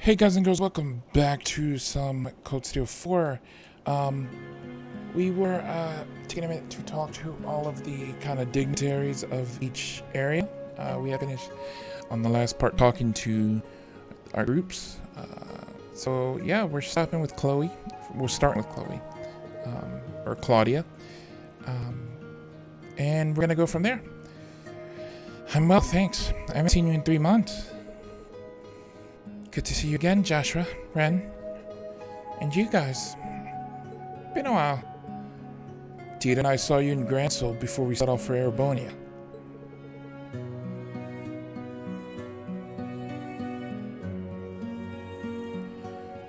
Hey guys and girls, welcome back to some Code Steel 4. We were taking a minute to talk to all of the kind of dignitaries of each area. We have finished on the last part talking to our groups. So yeah, we're stopping with Chloe. We're starting with Chloe, or Claudia. And we're gonna go from there. I'm well, thanks. I haven't seen you in 3 months. Good to see you again, Joshua, Ren, and you guys. Been a while. Tita and I saw you in Gransel before we set off for Erebonia.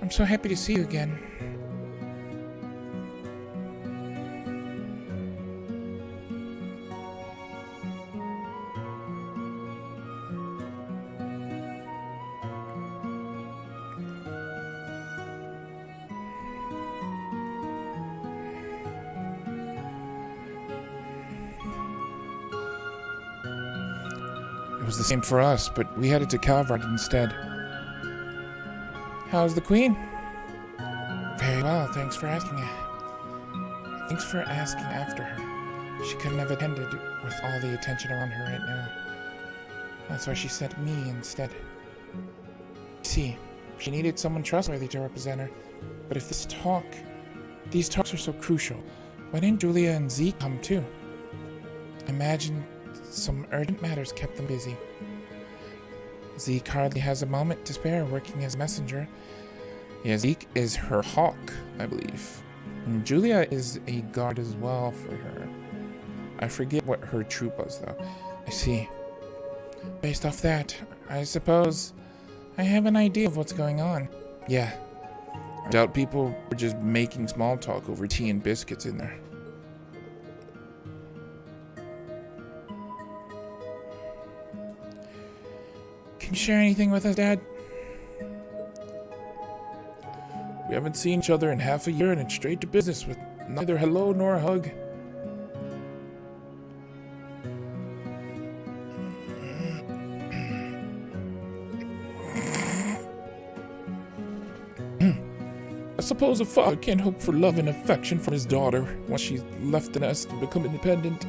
I'm so happy to see you again. It was the same for us, but we headed to Calvard instead. How's the Queen? Very well, thanks for asking. Thanks for asking after her. She couldn't have attended with all the attention around her right now. That's why she sent me instead. See, she needed someone trustworthy to represent her. But if these talks are so crucial, why didn't Julia and Zeke come too? Imagine some urgent matters kept them busy. Zeke hardly has a moment to spare working as messenger. Yeah, Zeke is her hawk, I believe. And Julia is a guard as well for her. I forget what her troop was, though. I see. Based off that, I suppose I have an idea of what's going on. Yeah. I doubt people were just making small talk over tea and biscuits in there. Can you share anything with us, Dad? We haven't seen each other in half a year and it's straight to business with neither hello nor a hug. I suppose a father can't hope for love and affection from his daughter once she's left the nest and become independent.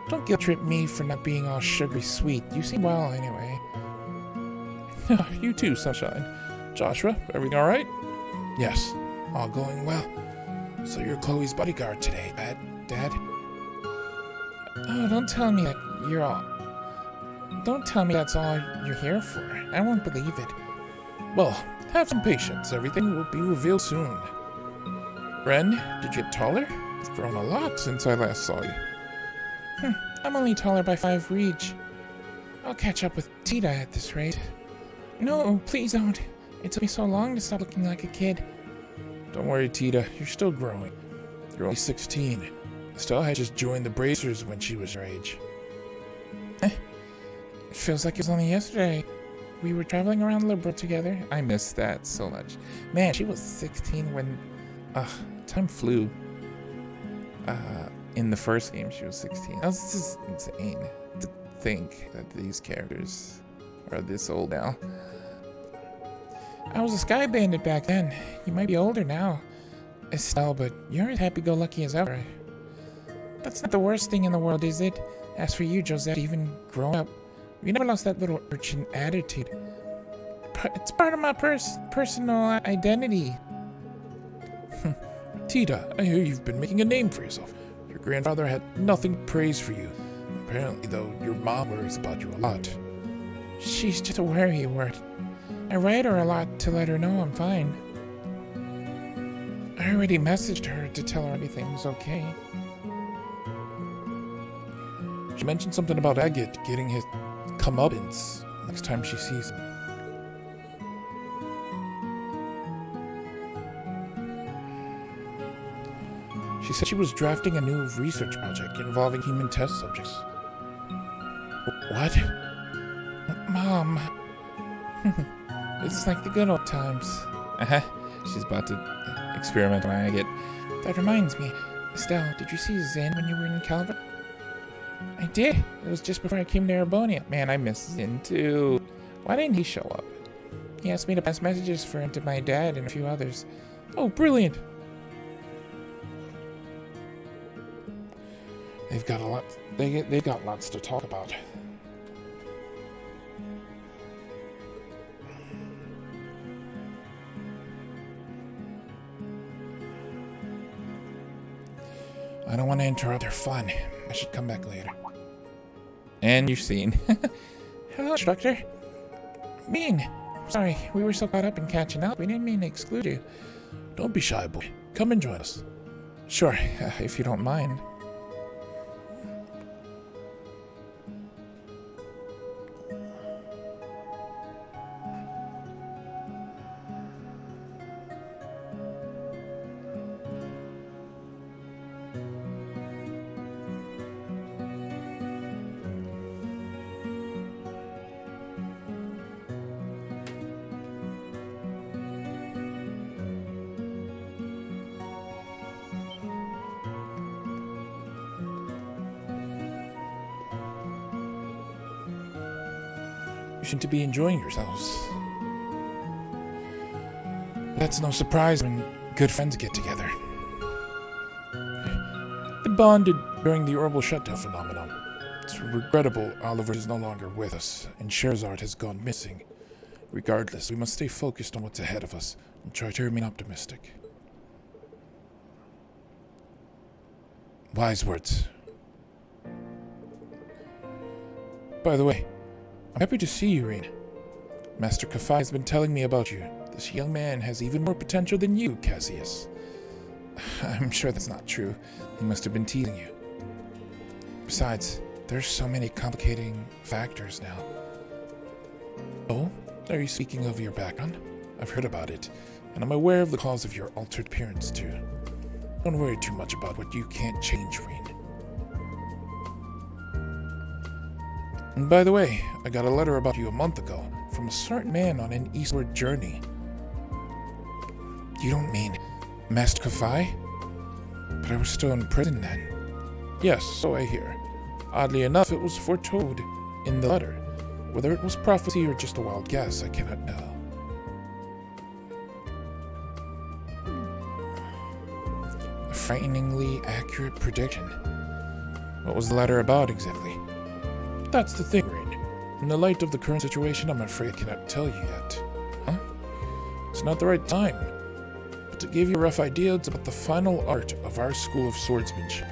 Don't guilt trip me for not being all sugary sweet. You seem well anyway. You too, Sunshine. Joshua, everything alright? Yes, all going well. So you're Chloe's bodyguard today, Dad? Oh, don't tell me that's all you're here for. I won't believe it. Well, have some patience. Everything will be revealed soon. Ren, did you get taller? You've grown a lot since I last saw you. I'm only taller by 5 reach. I'll catch up with Tita at this rate. No, please don't. It took me so long to stop looking like a kid. Don't worry, Tita. You're still growing. You're only 16. Estelle had just joined the Bracers when she was your age. It feels like it was only yesterday. We were traveling around Liberal together. I miss that so much. Man, she was 16 when... time flew. In the first game, she was 16. That was just insane to think that these characters are this old now. I was a Sky Bandit back then. You might be older now, Estelle, but you're as happy-go-lucky as ever. That's not the worst thing in the world, is it? As for you, Josette, even growing up, you never lost that little urchin attitude. It's part of my personal identity. Tita, I hear you've been making a name for yourself. Your grandfather had nothing but praise for you. Apparently, though, your mom worries about you a lot. She's just a worry word. I write her a lot to let her know I'm fine. I already messaged her to tell her everything's okay. She mentioned something about Agate getting his comeuppance next time she sees him. She said she was drafting a new research project involving human test subjects. What? Mom. It's like the good old times. She's about to experiment on Agate. That reminds me. Estelle, did you see Zin when you were in Calvert? I did. It was just before I came to Erebonia. Man, I miss Zin too. Why didn't he show up? He asked me to pass messages for him to my dad and a few others. Oh, brilliant! They've got a lot. They've got lots to talk about. I don't want to interrupt their fun. I should come back later. And you've seen. Hello, instructor. Bean. Sorry, we were so caught up in catching up, we didn't mean to exclude you. Don't be shy, boy. Come and join us. Sure, if you don't mind. You seem to be enjoying yourselves. That's no surprise when good friends get together. They bonded During the orbital shutdown phenomenon, it's regrettable Oliver is no longer with us, and Scherzard has gone missing. Regardless, we must stay focused on what's ahead of us and try to remain optimistic. Wise words. By the way, I'm happy to see you, Rain. Master Kafai has been telling me about you. This young man has even more potential than you, Cassius. I'm sure that's not true. He must have been teasing you. Besides, there's so many complicating factors now. Oh? Are you speaking of your background? I've heard about it, and I'm aware of the cause of your altered appearance, too. Don't worry too much about what you can't change, Rain. And by the way, I got a letter about you a month ago from a certain man on an eastward journey. You don't mean Master Kafai? But I was still in prison then. Yes, so I hear. Oddly enough, it was foretold in the letter. Whether it was prophecy or just a wild guess, I cannot know. A frighteningly accurate prediction. What was the letter about exactly? That's the thing, Rain. In the light of the current situation, I'm afraid I cannot tell you yet. Huh? It's not the right time. But to give you a rough idea, it's about the final art of our school of swordsmanship.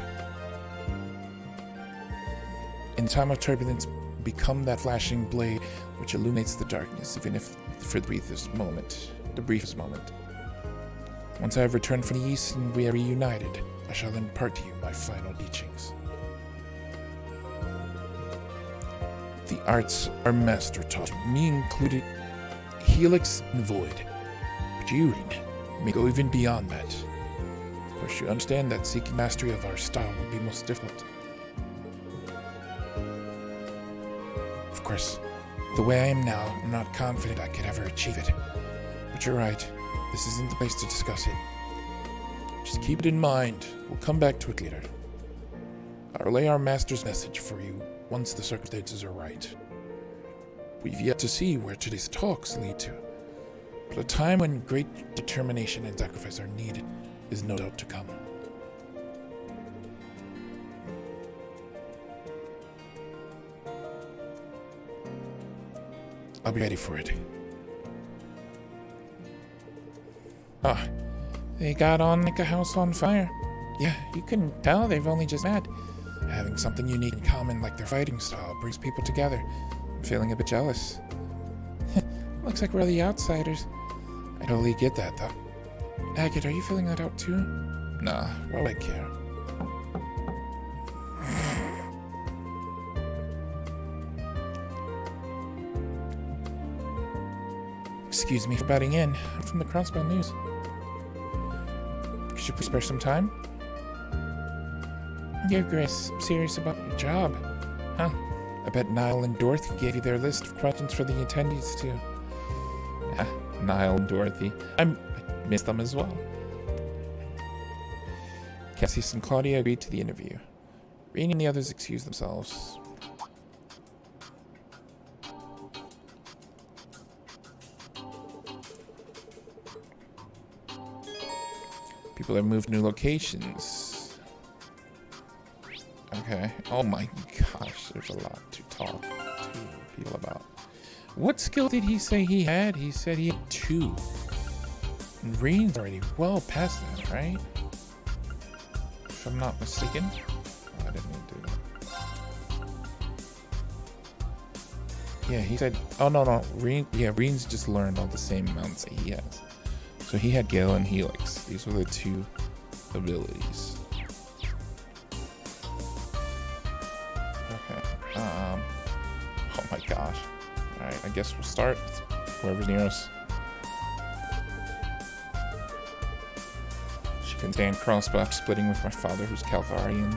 In time of turbulence, become that flashing blade which illuminates the darkness, even if for the briefest moment. Once I have returned from the east and we are reunited, I shall impart to you my final teachings. The arts are master taught, me included, Helix and Void. But you, Rain, may go even beyond that. Of course, you understand that seeking mastery of our style will be most difficult. Of course, the way I am now, I'm not confident I could ever achieve it. But you're right, this isn't the place to discuss it. Just keep it in mind. We'll come back to it later. I'll relay our master's message for you once the circumstances are right. We've yet to see where today's talks lead to, but a time when great determination and sacrifice are needed is no doubt to come. I'll be ready for it. Ah, they got on like a house on fire. Yeah, you can tell they've only just met. Having something unique in common like their fighting style brings people together. I'm feeling a bit jealous. Looks like we're the outsiders. I totally get that, though. Agate, are you feeling that out too? Nah, why would I care? Excuse me for butting in. I'm from the Crossbow News. Could you please spare some time? Your Grace, serious about your job. Huh? I bet Niall and Dorothy gave you their list of questions for the attendees, too. Ah, Niall and Dorothy. I missed them as well. Cassius and Claudia agreed to the interview. Rain and the others excused themselves. People have moved to new locations. Okay. Oh my gosh, there's a lot to talk to people about. What skill did he say he had? He said he had 2. And Reen's already well past that, right? If I'm not mistaken. Oh, I didn't mean to do that. Yeah, he said, oh no, Reen's just learned all the same amounts that he has. So he had Gale and Helix. These were the 2 abilities. Okay. Oh my gosh. Alright, I guess we'll start with whoever's near us. She can stand crossbuck, splitting with my father, who's Calvarian.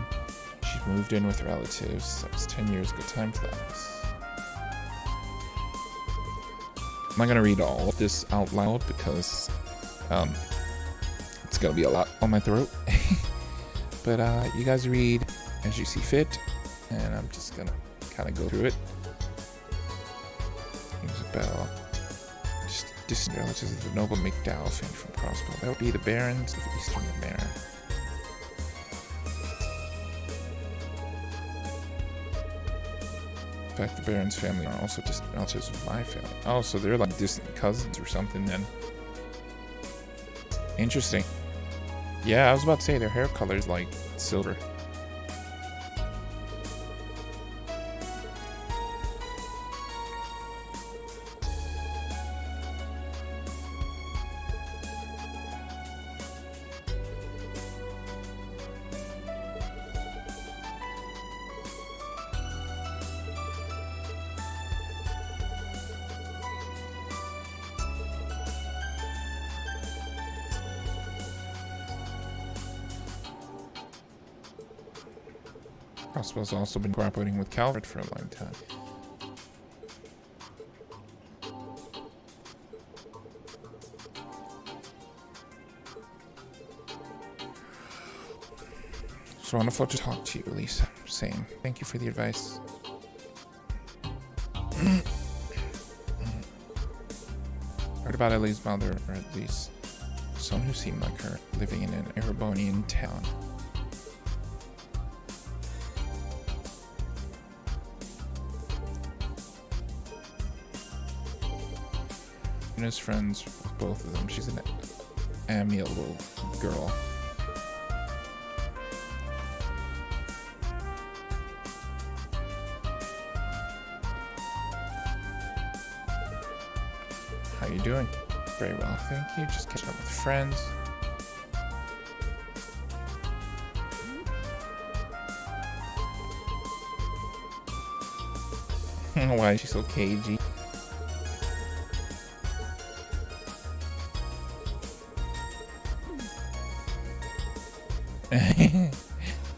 She's moved in with relatives. That was 10 years ago. Time flies. I'm not gonna read all of this out loud because it's gonna be a lot on my throat. But you guys read as you see fit, and I'm just gonna kind of go through it. Isabel, just distant relatives of the noble McDowell family from Crossbow. That would be the barons of Eastern America. In fact, the barons' family are also distant relatives of my family. Oh, so they're like distant cousins or something then. Interesting. Yeah, I was about to say their hair color is like silver. Crossbow's also been cooperating with Calvert for a long time. So wonderful to talk to you, Elise. Same. Thank you for the advice. Heard about Ellie's mother, or at least someone who seemed like her, living in an Erebonian town. Is friends with both of them. She's an amiable girl. How you doing? Very well, thank you. Just catching up with friends. Why is she so cagey?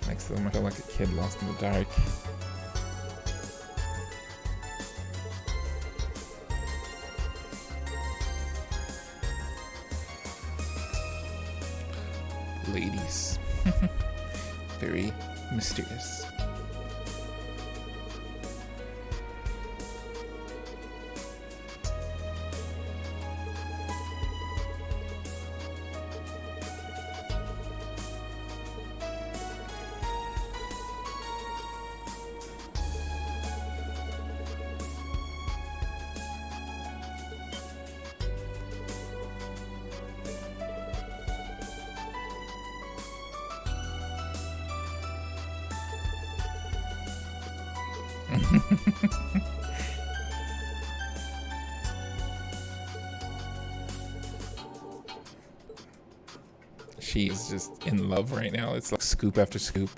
Next to them, I feel like a kid lost in the dark. Ladies. Very mysterious. She is just in love right now. It's like scoop after scoop.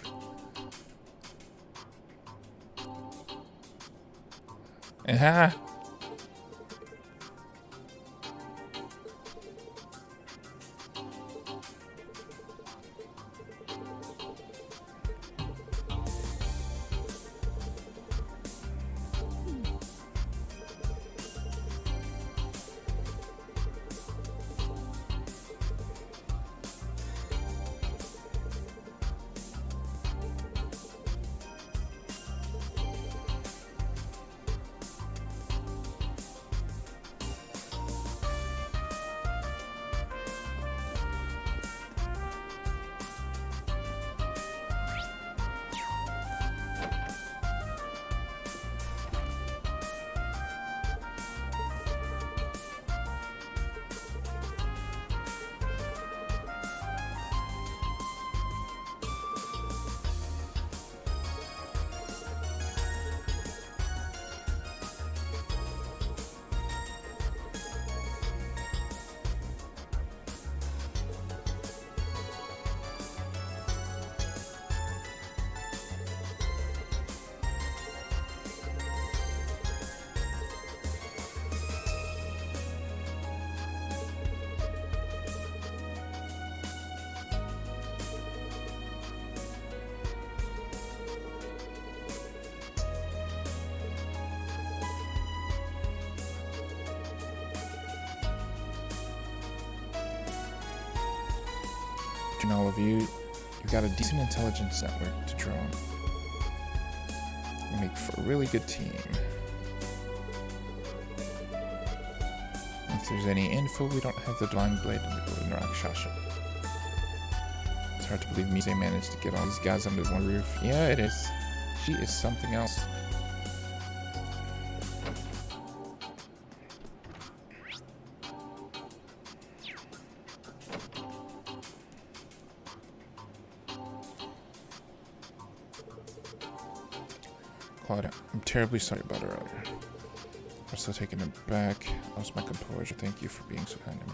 Aha! between all of you, you've got a decent intelligence network to draw on. You make for a really good team. If there's any info, we don't have the Divine Blade and the Golden Rakshasa. It's hard to believe Mise managed to get all these guys under one roof. Yeah, it is. She is something else. Claudia, I'm terribly sorry about earlier. I'm still taken aback. I lost my composure. Thank you for being so kind to me.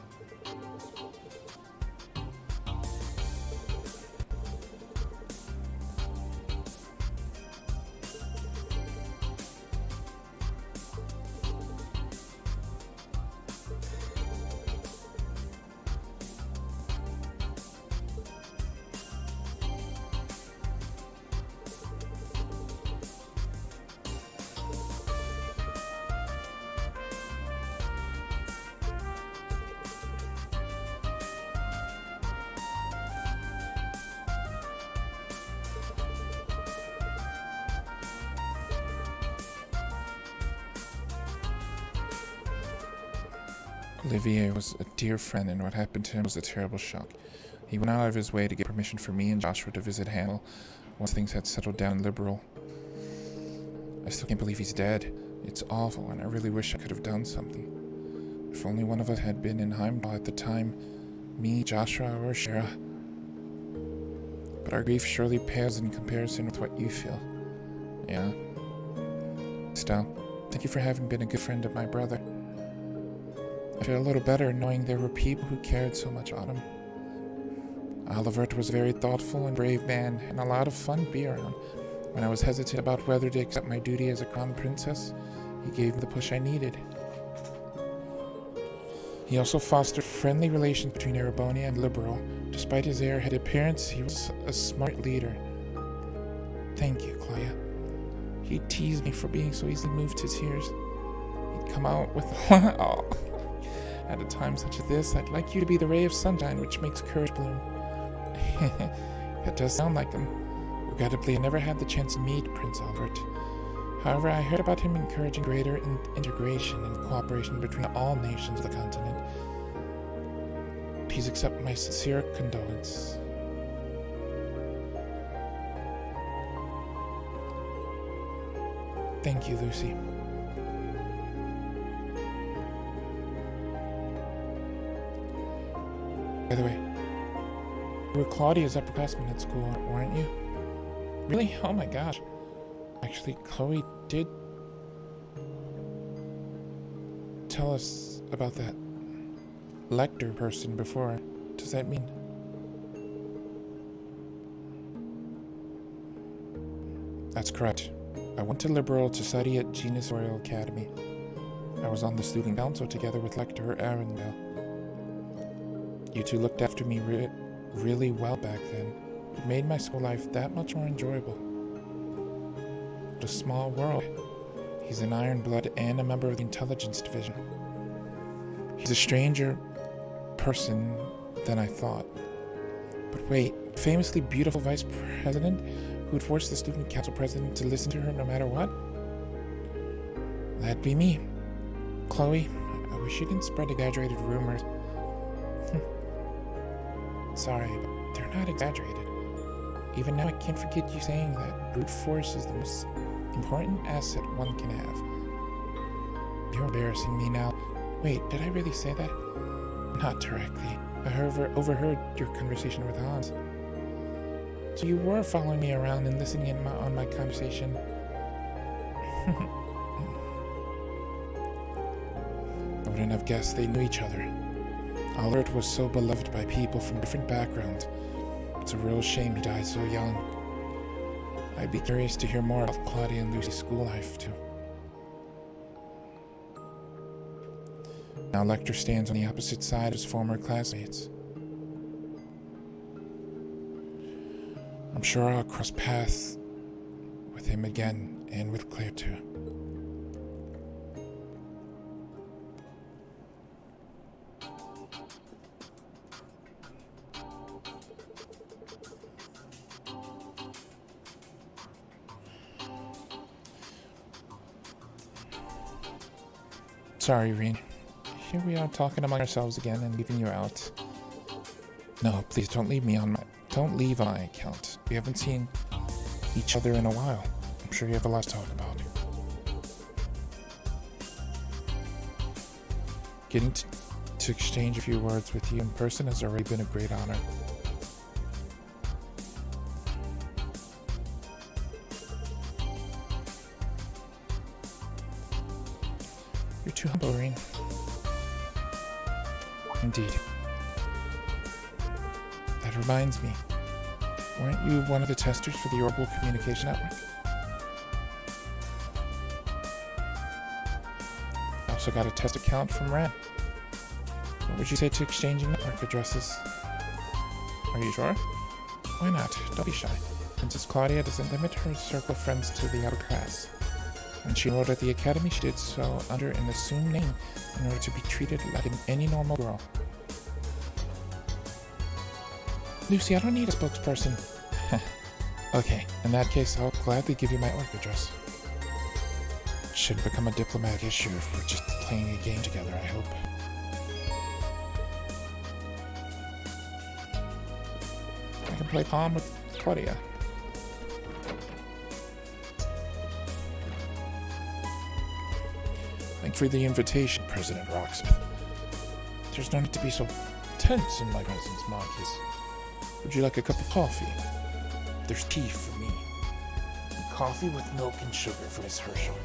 Olivier was a dear friend, and what happened to him was a terrible shock. He went out of his way to get permission for me and Joshua to visit Hannibal once things had settled down in Liberal. I still can't believe he's dead. It's awful, and I really wish I could have done something. If only one of us had been in Heimdall at the time, me, Joshua, or Shara. But our grief surely pales in comparison with what you feel. Yeah? Still, thank you for having been a good friend of my brother. I feel a little better knowing there were people who cared so much about him. Olivert was a very thoughtful and brave man, and a lot of fun to be around. When I was hesitant about whether to accept my duty as a crown princess, he gave me the push I needed. He also fostered friendly relations between Erebonia and Liberal. Despite his airhead appearance, he was a smart leader. Thank you, Claudia. He teased me for being so easily moved to tears. He'd come out with oh. At a time such as this, I'd like you to be the ray of sunshine which makes courage bloom. That does sound like him. Regrettably, I never had the chance to meet Prince Albert. However, I heard about him encouraging greater integration and cooperation between all nations of the continent. Please accept my sincere condolence. Thank you, Lucy. By the way, you were Claudia's upperclassman at school, weren't you? Really? Oh my gosh. Actually, Chloe did tell us about that lector person before. What does that mean? That's correct. I went to Liberal to study at Genus Royal Academy. I was on the student council together with Lecturer Arundel. You two looked after me really well back then. It made my school life that much more enjoyable. What a small world. He's an Ironblood and a member of the Intelligence Division. He's a stranger person than I thought. But wait, famously beautiful vice president who'd force the student council president to listen to her no matter what? That'd be me. Chloe, I wish you didn't spread exaggerated rumors. Sorry, but they're not exaggerated. Even now, I can't forget you saying that brute force is the most important asset one can have. You're embarrassing me now. Wait, did I really say that? Not directly. I overheard your conversation with Hans. So you were following me around and listening in on my conversation. I wouldn't have guessed they knew each other. Albert was so beloved by people from different backgrounds. It's a real shame he died so young. I'd be curious to hear more about Claudia and Lucy's school life, too. Now Lecter stands on the opposite side of his former classmates. I'm sure I'll cross paths with him again, and with Claire, too. sorry, Reen. Here we are talking among ourselves again and leaving you out. No, please don't leave on my account. We haven't seen each other in a while. I'm sure you have a lot to talk about. Getting to exchange a few words with you in person has already been a great honor. You're too humble, Reen. Indeed. That reminds me. Weren't you one of the testers for the Orbital Communication Network? I also got a test account from Ren. What would you say to exchanging network addresses? Are you sure? Why not? Don't be shy. Princess Claudia doesn't limit her circle of friends to the outer class. When she enrolled at the academy, she did so under an assumed name in order to be treated like any normal girl. Lucy, I don't need a spokesperson. Okay, in that case, I'll gladly give you my work address. Shouldn't become a diplomatic issue if we're just playing a game together, I hope. I can play Palm with Claudia. Thank you for the invitation, President Rocksmith. There's no need to be so tense in my presence, Marcus. Would you like a cup of coffee? There's tea for me. And coffee with milk and sugar for Miss Herschel.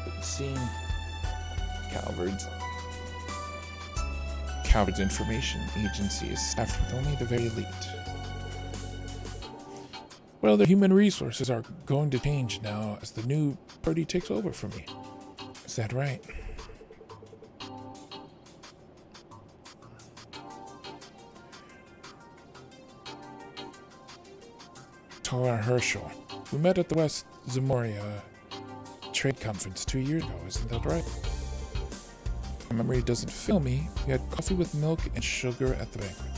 It seems Calvard's information agency is staffed with only the very elite. Well, the human resources are going to change now as the new party takes over for me. Is that right? Tora Herschel. We met at the West Zamoria Trade Conference 2 years ago, isn't that right? My memory doesn't fail me. We had coffee with milk and sugar at the banquet.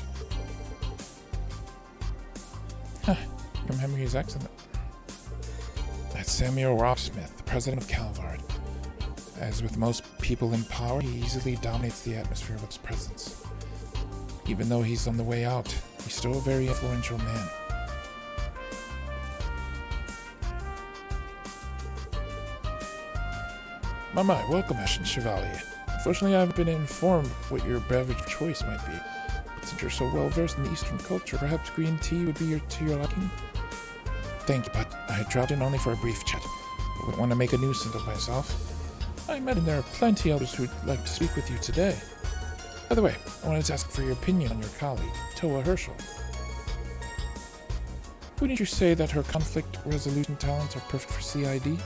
Huh, your memory is excellent. That's Samuel Rothsmith, the president of Calvard. As with most people in power, he easily dominates the atmosphere with his presence. Even though he's on the way out, he's still a very influential man. My, welcome, Ashen Chevalier. Unfortunately, I haven't been informed what your beverage of choice might be. But since you're so well versed in Eastern culture, perhaps green tea would be to your liking? Thank you, but I dropped in only for a brief chat. I wouldn't want to make a nuisance of myself. I imagine there are plenty others who'd like to speak with you today. By the way, I wanted to ask for your opinion on your colleague, Toa Herschel. Wouldn't you say that her conflict resolution talents are perfect for CID?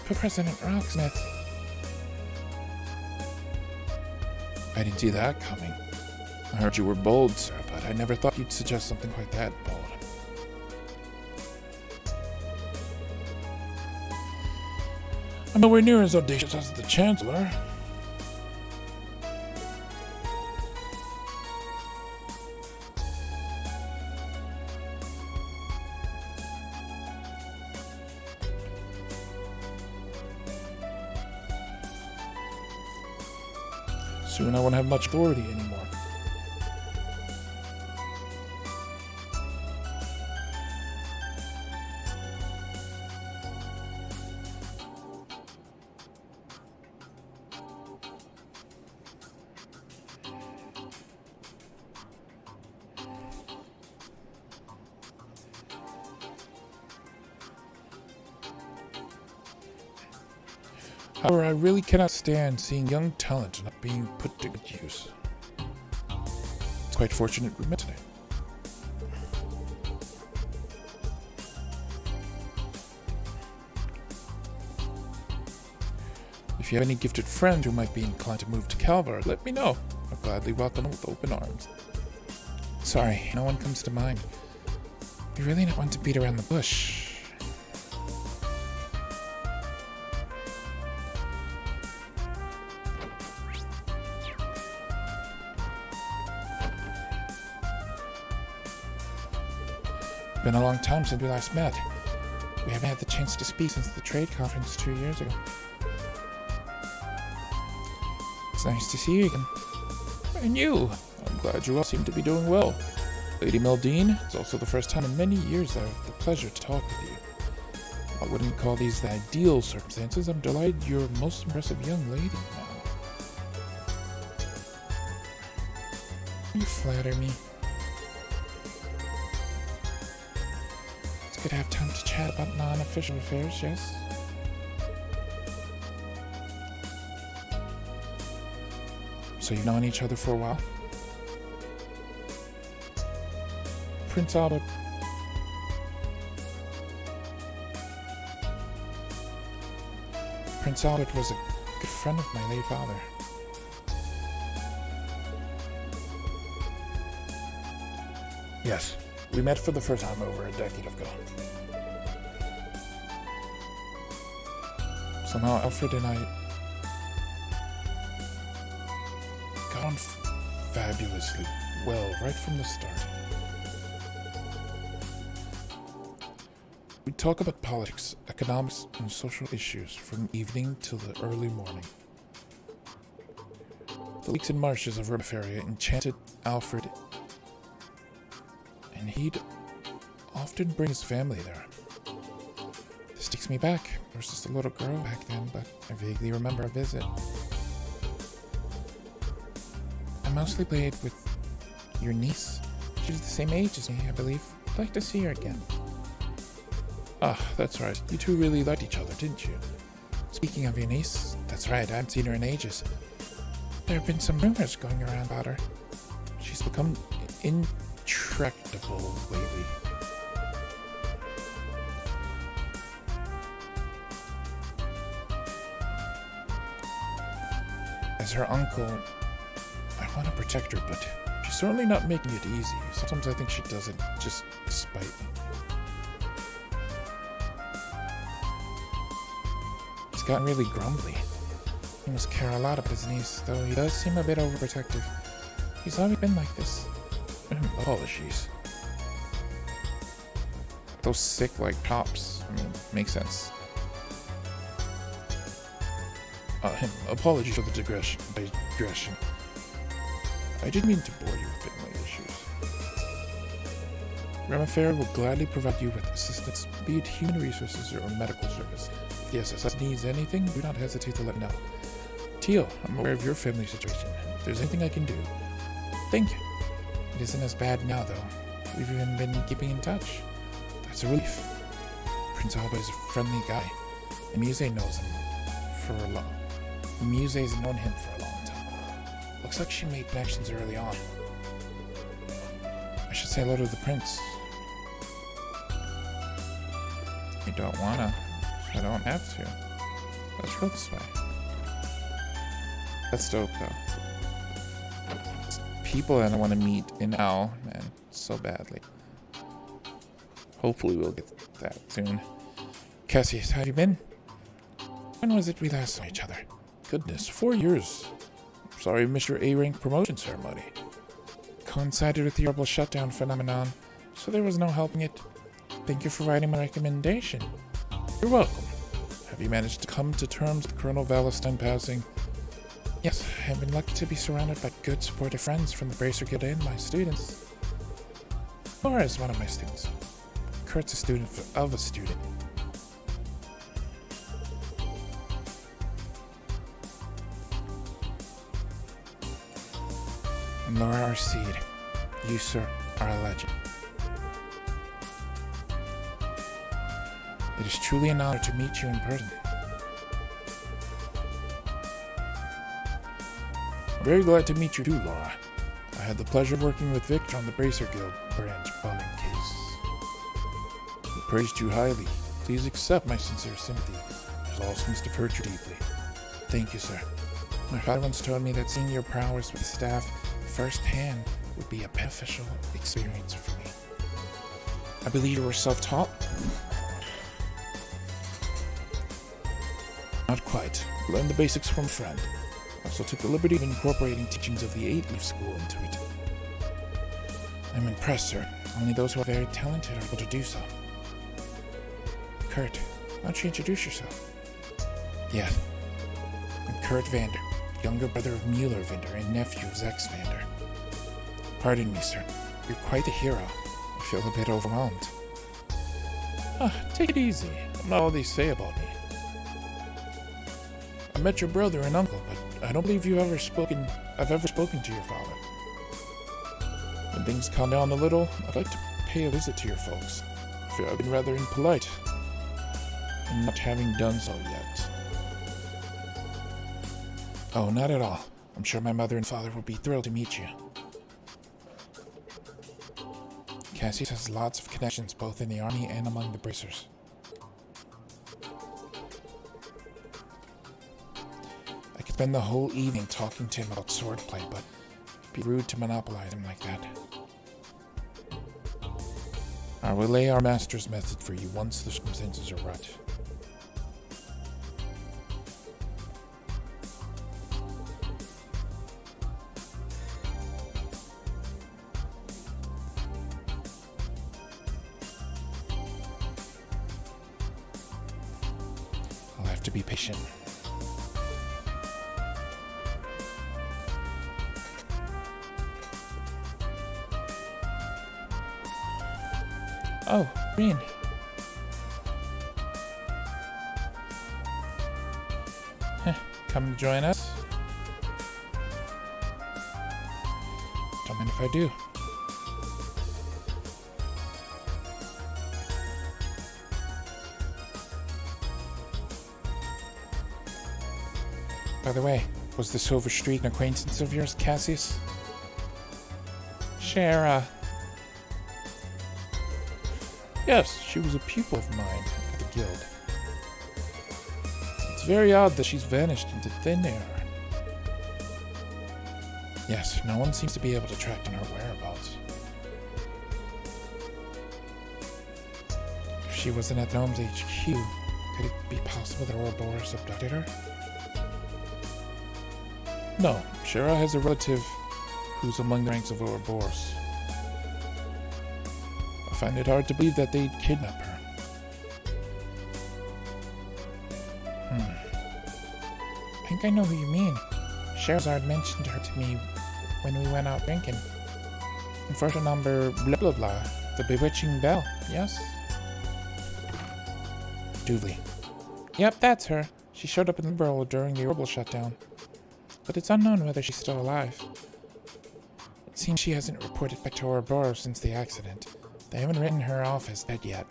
For President Rocksmith. I didn't see that coming. I heard you were bold, sir, but I never thought you'd suggest something quite that bold. I'm nowhere near as audacious as the Chancellor. Soon I won't have much authority anymore. However, I really cannot stand seeing young talent not being put to good use. It's quite fortunate we met today. If you have any gifted friends who might be inclined to move to Calvard, let me know. I'll gladly welcome them with open arms. Sorry, no one comes to mind. You really don't want to beat around the bush. been a long time since we last met. We haven't had the chance to speak since the trade conference 2 years ago. It's nice to see you again. And you. I'm glad you all seem to be doing well. Lady Meldine, it's also the first time in many years I have the pleasure to talk with you. I wouldn't call these the ideal circumstances. I'm delighted you're a most impressive young lady now. You flatter me. It's good to have time to chat about non-official affairs, yes? So you've known each other for a while? Prince Albert. Prince Albert was a good friend of my late father. Yes. We met for the first time over a decade ago. Somehow Alfred and I got on fabulously well right from the start. We talk about politics, economics, and social issues from evening till the early morning. The lakes and marshes of Ribefaria enchanted Alfred, and he'd often bring his family there. This takes me back. I was just a little girl back then, but I vaguely remember a visit. I mostly played with your niece. She was the same age as me, I believe. I'd like to see her again. Ah, that's right. You two really liked each other, didn't you? Speaking of your niece, that's right, I haven't seen her in ages. There have been some rumors going around about her. She's become intractable lately. As her uncle, I want to protect her, but She's certainly not making it easy. Sometimes I think she does it just to spite me. he's gotten really grumbly. He must care a lot about his niece, though he does seem a bit overprotective. He's always been like this. Apologies. Those sick like tops, makes sense. Apologies for the digression. I didn't mean to bore you with family issues. Ribefaria will gladly provide you with assistance, be it human resources or medical service. If the SSS needs anything, do not hesitate to let me know. Teal, I'm aware of your family situation. If there's anything I can do. Thank you. It isn't as bad now, though. We've even been keeping in touch. That's a relief. Prince Albert is a friendly guy. The Musée knows him for a long. The Musée's known him for a long time. Looks like she made connections early on. I should say hello to the prince. I don't wanna. I don't have to. Let's go this way. That's dope, though. It's people that I want to meet in Owl, man, so badly. Hopefully we'll get that soon. Cassius, how have you been? When was it we last saw each other? Goodness, 4 years. Sorry I missed your A-rank promotion ceremony. Coincided with the horrible shutdown phenomenon, so there was no helping it. Thank you for writing my recommendation. You're welcome. Have you managed to come to terms with Colonel Valestine passing? Yes, I've been lucky to be surrounded by good, supportive friends from the Bracer Guild and my students. Laura is one of my students. Kurt's a student of a student. And Laura Arseed, you, sir, are a legend. It is truly an honor to meet you in person. I'm very glad to meet you too, Laura. I had the pleasure of working with Victor on the Bracer Guild branch bombing case. He praised you highly. Please accept my sincere sympathy. His loss must have hurt you deeply. Thank you, sir. My father once told me that seeing your prowess with the staff firsthand would be a beneficial experience for me. I believe you were self-taught? Not quite. Learned the basics from a friend. Also took the liberty of incorporating teachings of the 8-Leaf School into it. I'm impressed, sir. Only those who are very talented are able to do so. Kurt, why don't you introduce yourself? Yeah. I'm Kurt Vander, younger brother of Mueller Vander and nephew of Zex Vander. Pardon me, sir. You're quite a hero. I feel a bit overwhelmed. Take it easy. I'm not all they say about me. I met your brother and uncle, but I don't believe I've ever spoken to your father. When things calm down a little, I'd like to pay a visit to your folks. I feel I've been rather impolite in not having done so yet. Oh, not at all. I'm sure my mother and father will be thrilled to meet you. Cassius has lots of connections both in the army and among the bracers. I could spend the whole evening talking to him about swordplay, but it'd be rude to monopolize him like that. I will relay our master's message for you once the circumstances are right. I'll have to be patient. Oh, Green. Come join us? Don't mind if I do. By the way, was the Silver Streak an acquaintance of yours, Cassius? Shara. Yes, she was a pupil of mine at the guild. It's very odd that she's vanished into thin air. Yes, no one seems to be able to track down her whereabouts. If she wasn't at the Gnome's HQ, could it be possible that Ouroboros abducted her? No, Shara has a relative who's among the ranks of Ouroboros. I find it hard to believe that they'd kidnap her. I think I know who you mean. Sherazard mentioned her to me when we went out drinking. Infertile number blah blah blah. The bewitching bell, yes? Dooley. Yep, that's her. She showed up in Liberal during the Orbital shutdown. But it's unknown whether she's still alive. It seems she hasn't reported back to Ouroboros since the accident. They haven't written her off as dead yet.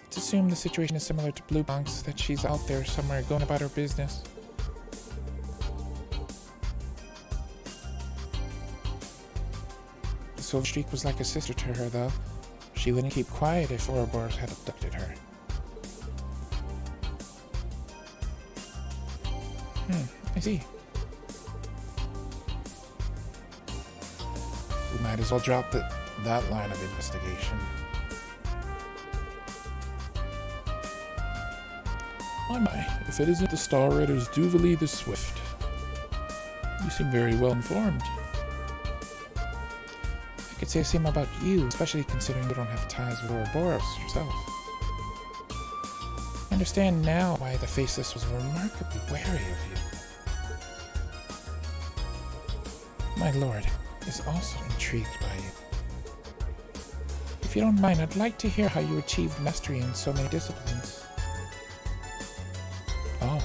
Let's assume the situation is similar to Blue Bonk's, that she's out there somewhere going about her business. The Silver Streak was like a sister to her, though. She wouldn't keep quiet if Ouroboros had abducted her. I see. We might as well drop that line of investigation. My, if it isn't the Star Raiders Duvally the Swift. You seem very well informed. I could say the same about you, especially considering you don't have ties with Ouroboros yourself. I understand now why the Faceless was remarkably wary of you. My lord is also intrigued by you. If you don't mind, I'd like to hear how you achieved mastery in so many disciplines. Oh,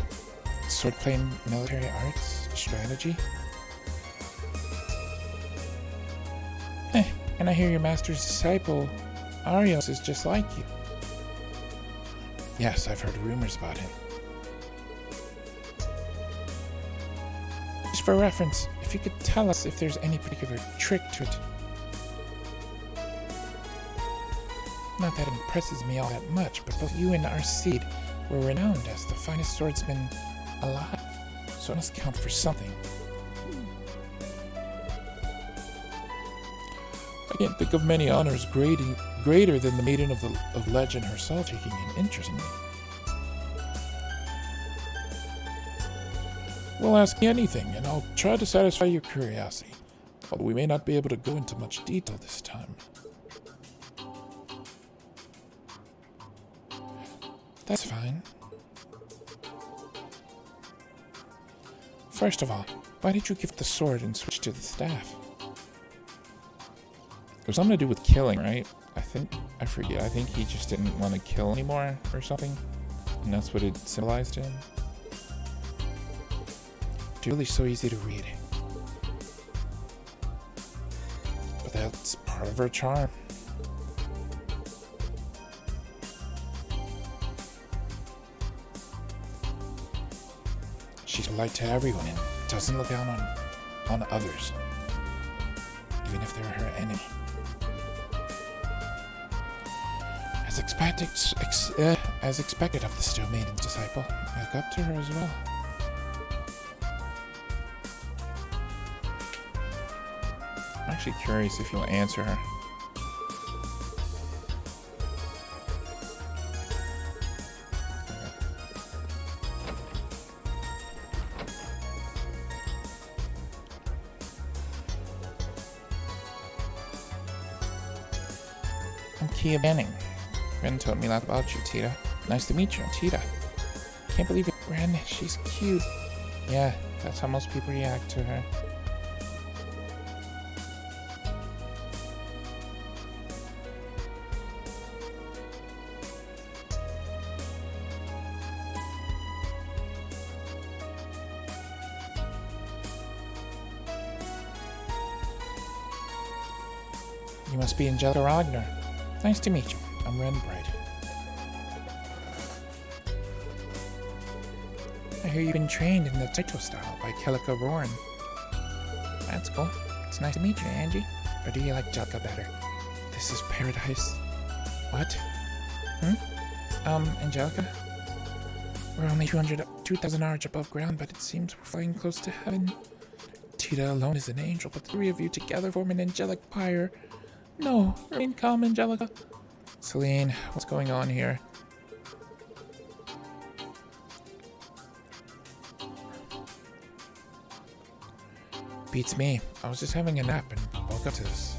swordplay, military arts, strategy? And I hear your master's disciple, Arios, is just like you. Yes, I've heard rumors about him. Just for reference, if you could tell us if there's any particular trick to it. Not that it impresses me all that much, but both you and Arcide were renowned as the finest swordsman alive, so it must count for something. I can't think of many honors greater than the Maiden of Legend herself taking an interest in me. Well, ask me anything, and I'll try to satisfy your curiosity. Although we may not be able to go into much detail this time. That's fine. First of all, why did you give the sword and switch to the staff? It was something to do with killing, right? I forget. I think he just didn't want to kill anymore or something. And that's what it symbolized to him. It's really so easy to read. But that's part of her charm. She's a light to everyone and doesn't look down on others, even if they're her enemy. As expected of the Still Maiden's disciple, I look up to her as well. I'm actually curious if you'll answer her. I'm Kia Banning. Ren told me a lot about you, Tita. Nice to meet you, Tita. Can't believe it, Ren. She's cute. Yeah, that's how most people react to her. You must be Angelica Ragnar. Nice to meet you. I'm Ren Bright. I hear you've been trained in the Taito style by Kelika Roran. That's cool. It's nice to meet you, Angie. Or do you like Jelka better? This is paradise. What? Angelica? We're only 2,000 arch above ground, but it seems we're flying close to heaven. Tita alone is an angel, but the three of you together form an angelic pyre. No, remain calm, Angelica. Celine, what's going on here? Beats me. I was just having a nap and woke up to this.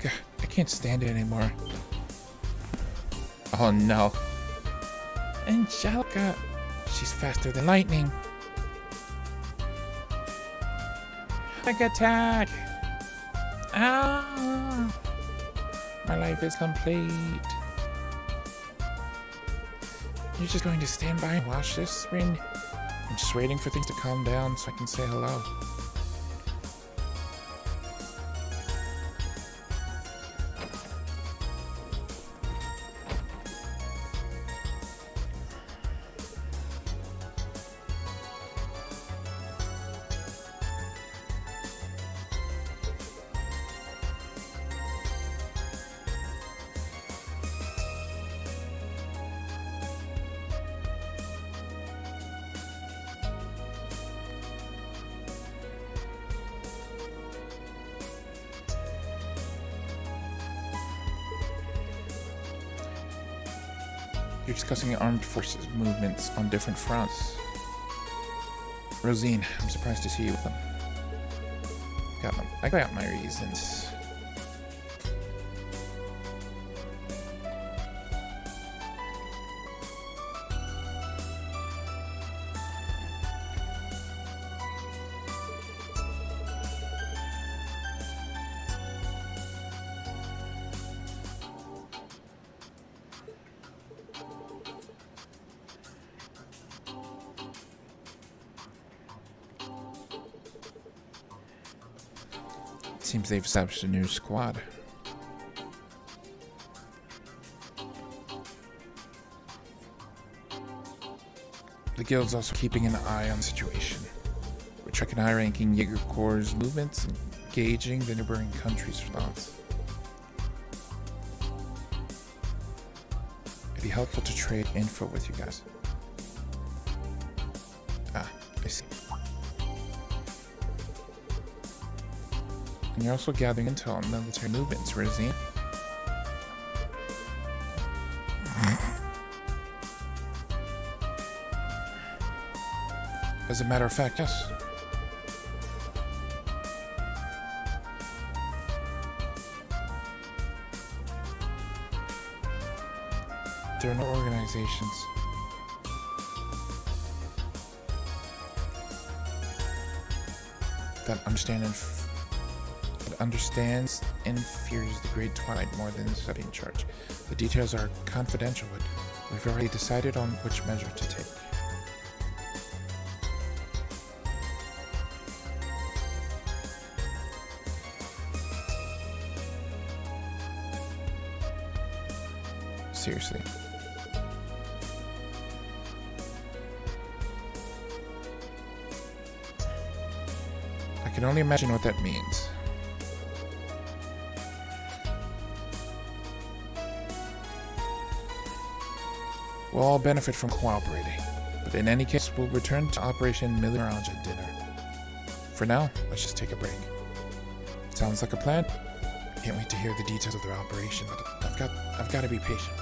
God, I can't stand it anymore. Oh no. Angelica! She's faster than lightning. Attack! Ah! My life is complete. You're just going to stand by and watch this, Rin? I'm just waiting for things to calm down so I can say hello. You're discussing armed forces movements on different fronts. Rosine, I'm surprised to see you with them. I got my reasons. Seems they've established a new squad. The guild's also keeping an eye on the situation. We're tracking high-ranking Jaeger Corps' movements and gauging the neighboring country's response. It'd be helpful to trade info with you guys. Ah, I see. And you're also gathering intel on military movements, Rosine. As a matter of fact, yes. There are no organizations that understands and fears the Great Twilight more than the study in charge. The details are confidential, but we've already decided on which measure to take. Seriously. I can only imagine what that means. We'll all benefit from cooperating, but in any case, we'll return to Operation Mirage at dinner. For now, let's just take a break. Sounds like a plan. Can't wait to hear the details of the operation, but I've got to be patient.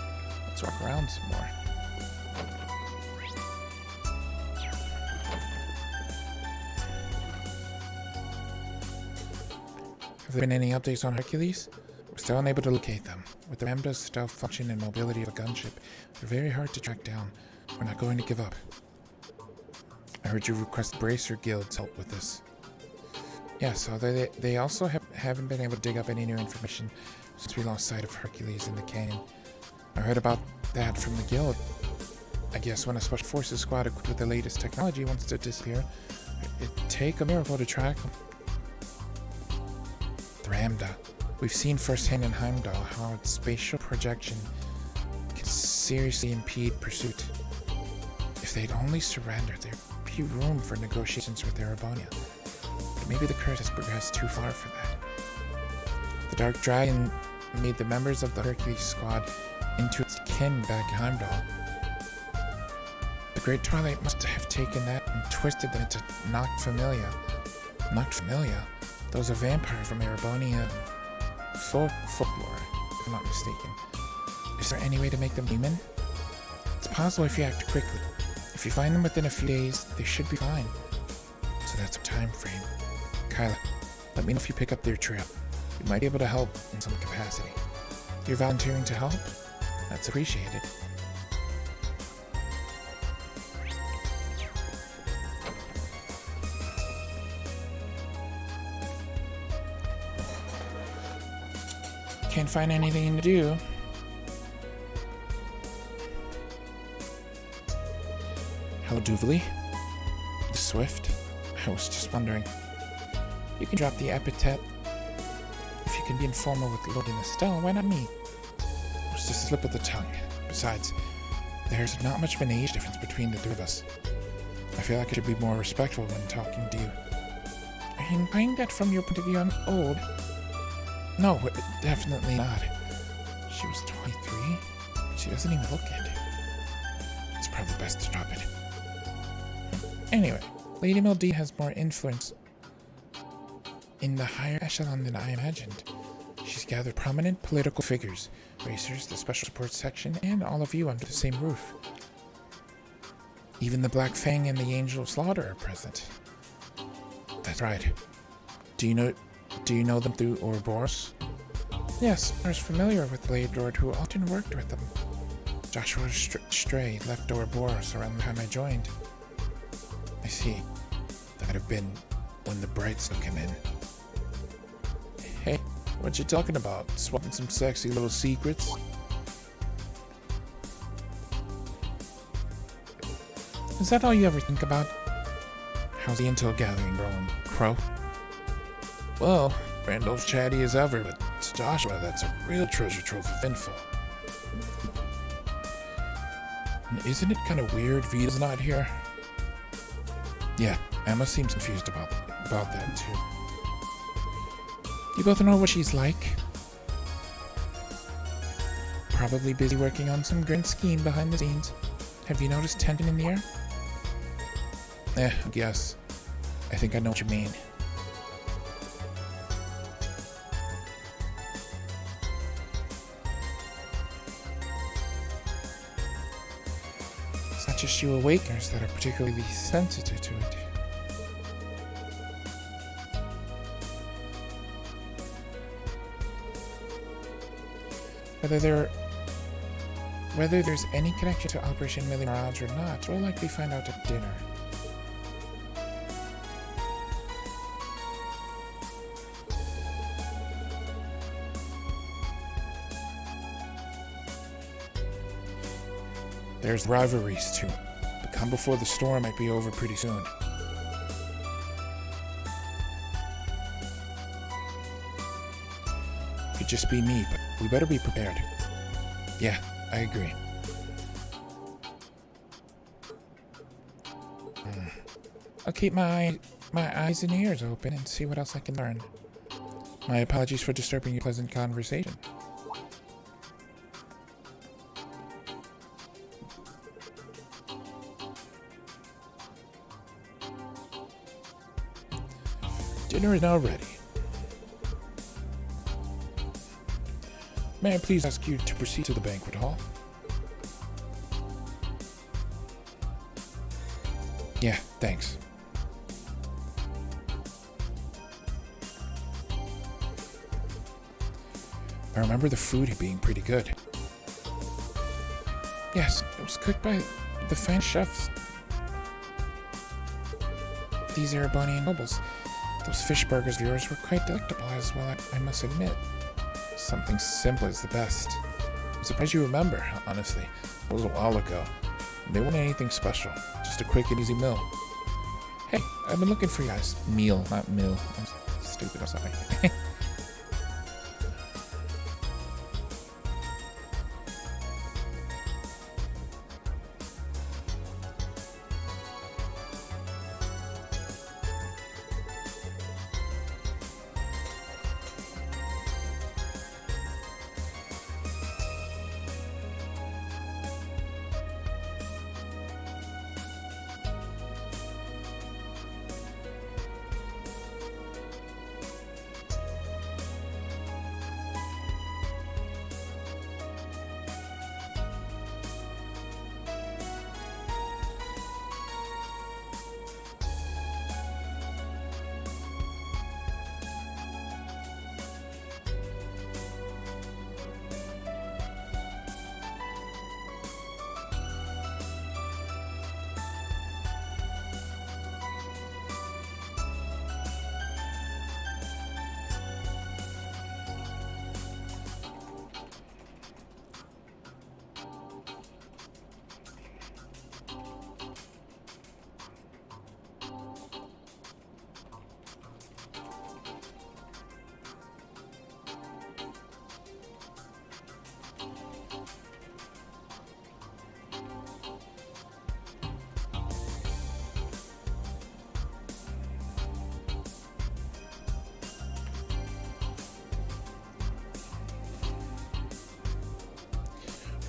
Let's walk around some more. Have there been any updates on Hercules? We're still unable to locate them. With the Ramda's stealth function and mobility of a gunship, they're very hard to track down. We're not going to give up. I heard you request Bracer Guild's help with this. Yeah, so they also haven't been able to dig up any new information since we lost sight of Hercules in the canyon. I heard about that from the guild. I guess when a special forces squad equipped with the latest technology wants to disappear, it'd take a miracle to track them. The Ramda. We've seen firsthand in Heimdall how its spatial projection can seriously impede pursuit. If they'd only surrender, there'd be room for negotiations with Erebonia. But maybe the curse has progressed too far for that. The Dark Dragon made the members of the Hercules squad into its kin back in Heimdall. The Great Twilight must have taken that and twisted them into Noct Familia. Noct Familia? Those are vampires from Erebonia folklore, if I'm not mistaken. Is there any way to make them human? It's possible if you act quickly. If you find them within a few days, they should be fine. So that's a time frame. Kyla, let me know if you pick up their trail. You might be able to help in some capacity. You're volunteering to help? That's appreciated. Can't find anything to do. Hello, Duvally. Swift. I was just wondering. You can drop the epithet. If you can be informal with Lord and Estelle, why not me? It was just a slip of the tongue. Besides, there's not much of an age difference between the two of us. I feel like I should be more respectful when talking to you. Are you implying that from your point of view I'm old? No, definitely not. She was 23. She doesn't even look it. It's probably best to drop it. Anyway, Lady Mildee has more influence in the higher echelon than I imagined. She's gathered prominent political figures, racers, the special support section, and all of you under the same roof. Even the Black Fang and the Angel of Slaughter are present. That's right. Do you know them through Ouroboros? Yes, I was familiar with the Lady Lord who often worked with them. Joshua Stray left Ouroboros around the time I joined. I see. That would have been when the Brights took him in. Hey, what you talking about? Swapping some sexy little secrets? Is that all you ever think about? How's the intel gathering going, Crow? Well, Randall's chatty as ever, but it's Joshua that's a real treasure trove of info. And isn't it kind of weird Vita's not here? Yeah, Emma seems confused about that too. You both know what she's like. Probably busy working on some grand scheme behind the scenes. Have you noticed tension in the air? I guess. I think I know what you mean. It's not just you awakeners that are particularly sensitive to it. Whether there's any connection to Operation Millie Mirage or not, we'll likely find out at dinner. There's rivalries too, but come before the storm might be over pretty soon. Could just be me, but we better be prepared. Yeah, I agree. I'll keep my eyes and ears open and see what else I can learn. My apologies for disturbing your pleasant conversation. Dinner is now ready. May I please ask you to proceed to the banquet hall? Yeah, thanks. I remember the food being pretty good. Yes, it was cooked by the fine chefs. These Erebonian nobles. Those fish burgers of yours were quite delectable as well, I must admit. Something simple is the best. I'm surprised you remember, honestly. It was a while ago. They weren't anything special. Just a quick and easy meal. Hey, I've been looking for you guys. Meal, not mill. I'm stupid, I'm sorry.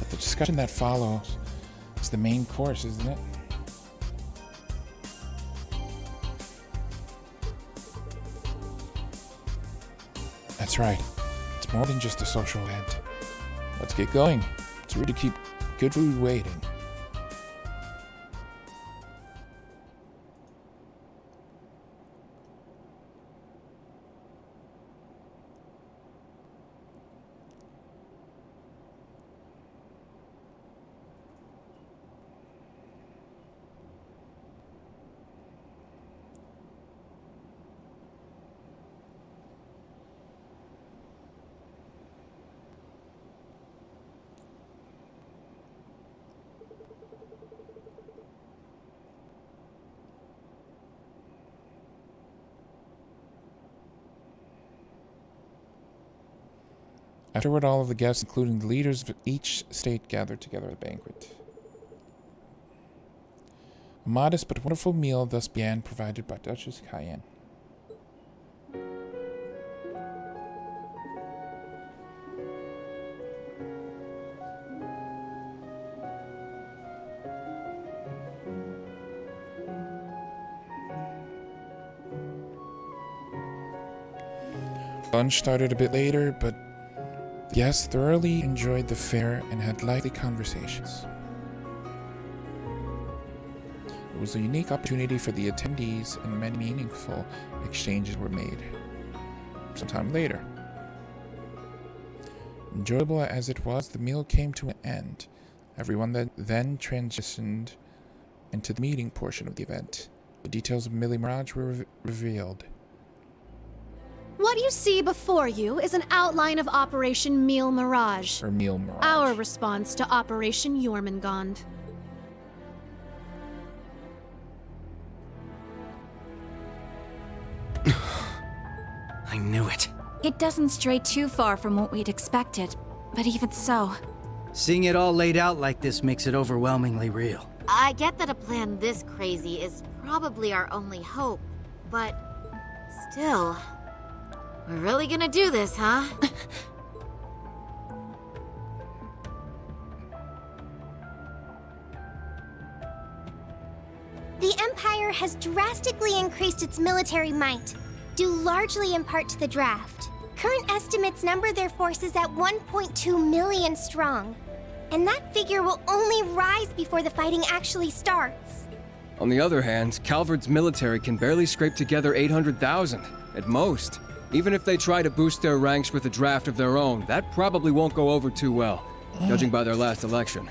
The discussion that follows is the main course, isn't it? That's right. It's more than just a social event. Let's get going. It's rude to keep good food waiting. Afterward, all of the guests, including the leaders of each state, gathered together at the banquet. A modest but wonderful meal thus began, provided by Duchess Cayenne. Lunch started a bit later, but guests thoroughly enjoyed the fare and had lively conversations. It was a unique opportunity for the attendees, and many meaningful exchanges were made. Sometime later, enjoyable as it was, the meal came to an end. Everyone then transitioned into the meeting portion of the event. The details of Millie Mirage were revealed. What you see before you is an outline of Operation Meal Mirage. Or Meal Mirage. Our response to Operation Jormungand. I knew it. It doesn't stray too far from what we'd expected, but even so... Seeing it all laid out like this makes it overwhelmingly real. I get that a plan this crazy is probably our only hope, but still, we're really gonna do this, huh? The Empire has drastically increased its military might, due largely in part to the draft. Current estimates number their forces at 1.2 million strong, and that figure will only rise before the fighting actually starts. On the other hand, Calvard's military can barely scrape together 800,000, at most. Even if they try to boost their ranks with a draft of their own, that probably won't go over too well, judging by their last election.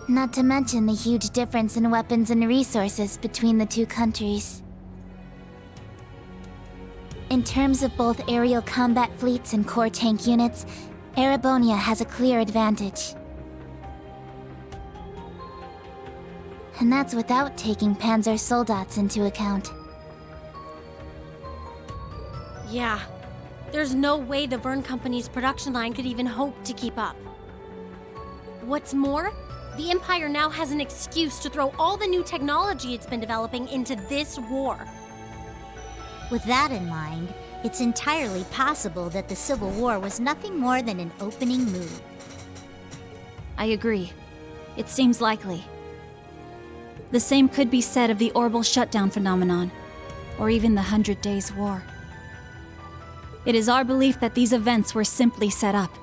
Not to mention the huge difference in weapons and resources between the two countries. In terms of both aerial combat fleets and core tank units, Erebonia has a clear advantage. And that's without taking Panzer Soldats into account. Yeah. There's no way the Verne Company's production line could even hope to keep up. What's more, the Empire now has an excuse to throw all the new technology it's been developing into this war. With that in mind, it's entirely possible that the Civil War was nothing more than an opening move. I agree. It seems likely. The same could be said of the orbital shutdown phenomenon, or even the 100 Days' War. It is our belief that these events were simply set up,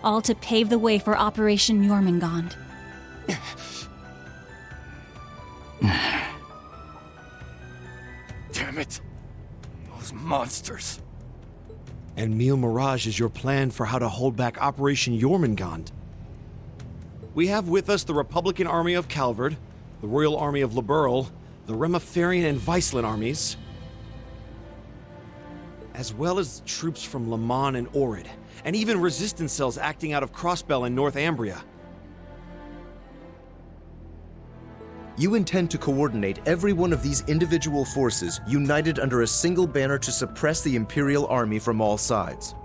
all to pave the way for Operation Jormungand. Damn it! Those monsters! And Meal Mirage is your plan for how to hold back Operation Jormungand. We have with us the Republican Army of Calvard, the Royal Army of Liberl, the Remiferian and Viceland armies, as well as troops from Le Mans and Orid, and even resistance cells acting out of Crossbell in Northumbria. You intend to coordinate every one of these individual forces united under a single banner to suppress the Imperial Army from all sides.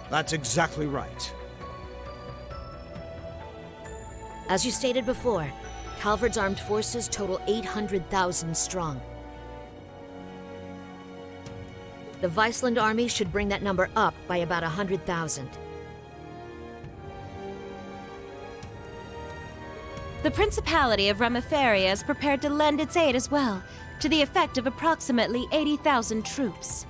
That's exactly right. As you stated before, Calvard's armed forces total 800,000 strong. The Viceland army should bring that number up by about 100,000. The Principality of Remiferia is prepared to lend its aid as well, to the effect of approximately 80,000 troops.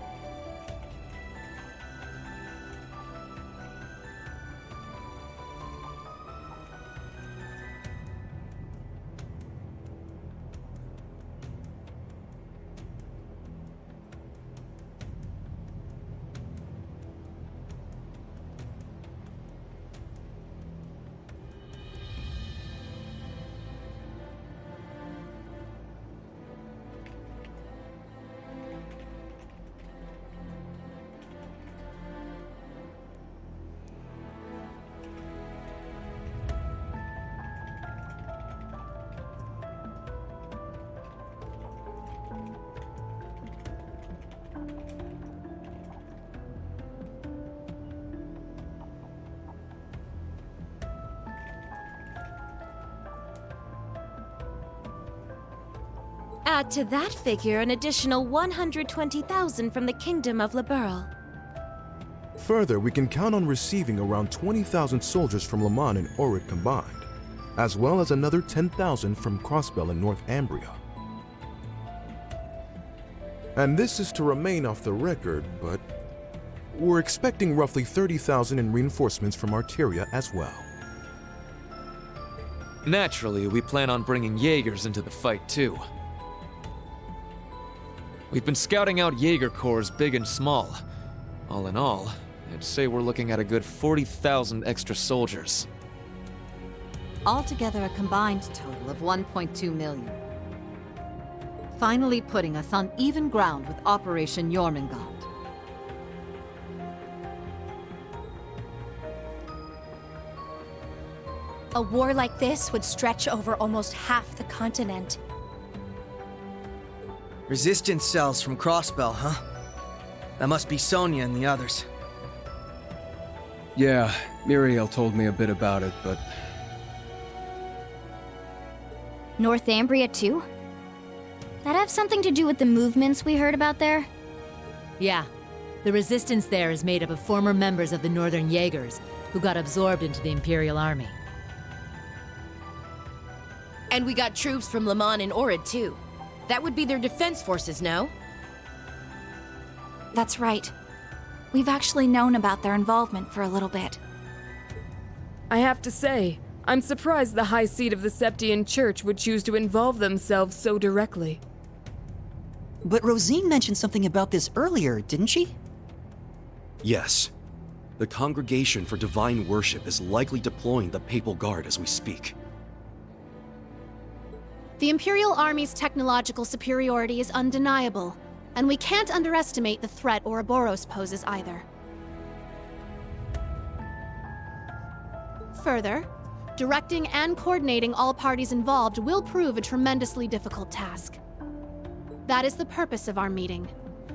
Add to that figure an additional 120,000 from the Kingdom of Liberl. Further, we can count on receiving around 20,000 soldiers from Lamon and Orid combined, as well as another 10,000 from Crossbell and North Ambria. And this is to remain off the record, but we're expecting roughly 30,000 in reinforcements from Arteria as well. Naturally, we plan on bringing Jaegers into the fight too. We've been scouting out Jaeger corps big and small. All in all, I'd say we're looking at a good 40,000 extra soldiers. Altogether a combined total of 1.2 million. Finally putting us on even ground with Operation Jormungand. A war like this would stretch over almost half the continent. Resistance cells from Crossbell, huh? That must be Sonia and the others. Yeah, Muriel told me a bit about it, but... North Ambria too? That have something to do with the movements we heard about there? Yeah. The resistance there is made up of former members of the Northern Jaegers, who got absorbed into the Imperial Army. And we got troops from Lamon and Orid too. That would be their defense forces, no? That's right. We've actually known about their involvement for a little bit. I have to say, I'm surprised the High Seat of the Septian Church would choose to involve themselves so directly. But Rosine mentioned something about this earlier, didn't she? Yes. The Congregation for Divine Worship is likely deploying the Papal Guard as we speak. The Imperial Army's technological superiority is undeniable, and we can't underestimate the threat Ouroboros poses either. Further, directing and coordinating all parties involved will prove a tremendously difficult task. That is the purpose of our meeting,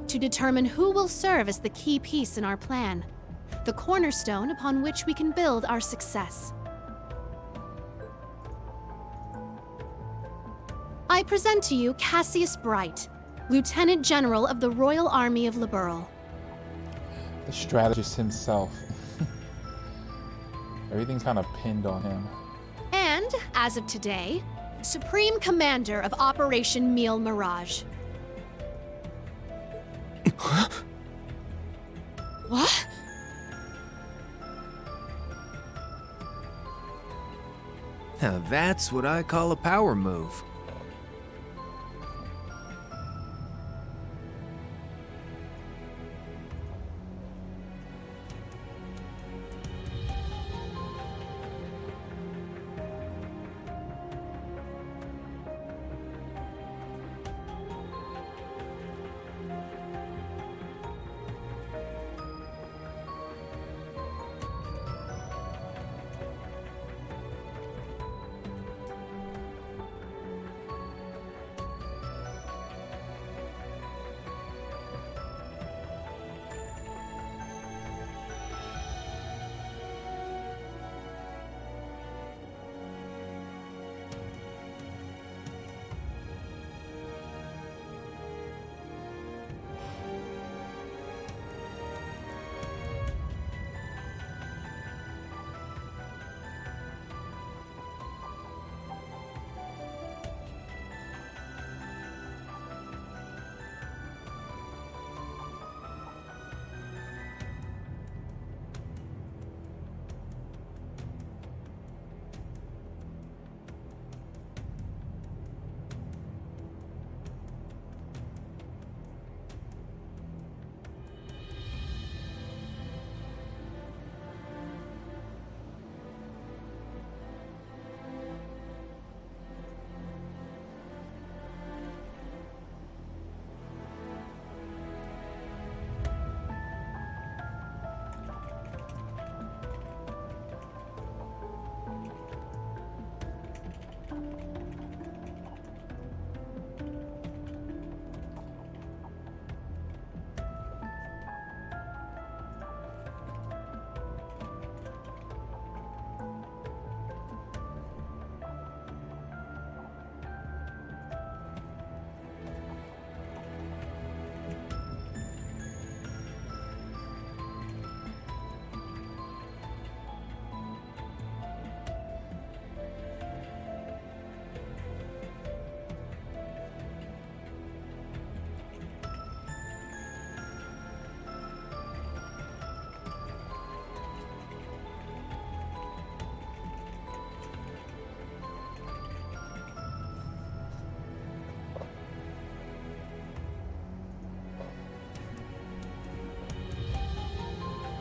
to determine who will serve as the key piece in our plan, the cornerstone upon which we can build our success. I present to you Cassius Bright, Lieutenant General of the Royal Army of Liberl. The strategist himself. Everything's kind of pinned on him. And, as of today, Supreme Commander of Operation Meal Mirage. What? Now that's what I call a power move.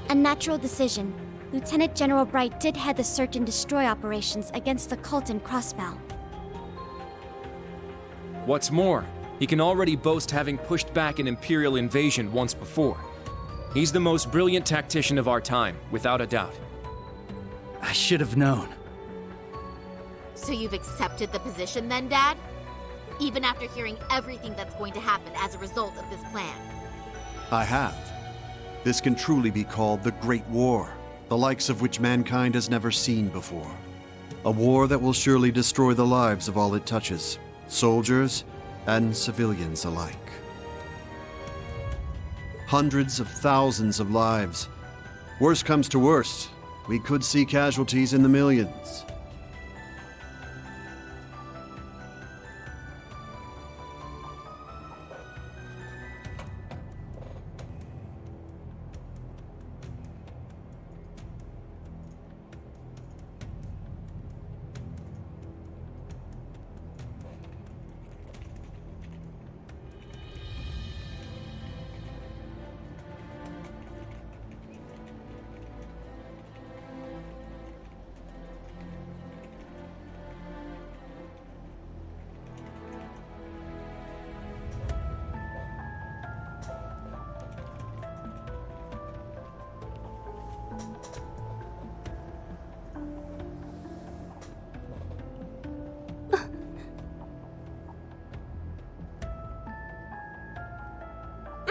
A natural decision. Lieutenant General Bright did head the search and destroy operations against the cult in Crossbell. What's more, he can already boast having pushed back an Imperial invasion once before. He's the most brilliant tactician of our time, without a doubt. I should have known. So you've accepted the position then, Dad? Even after hearing everything that's going to happen as a result of this plan? I have. This can truly be called the Great War, the likes of which mankind has never seen before. A war that will surely destroy the lives of all it touches, soldiers and civilians alike. Hundreds of thousands of lives. Worst comes to worst, we could see casualties in the millions.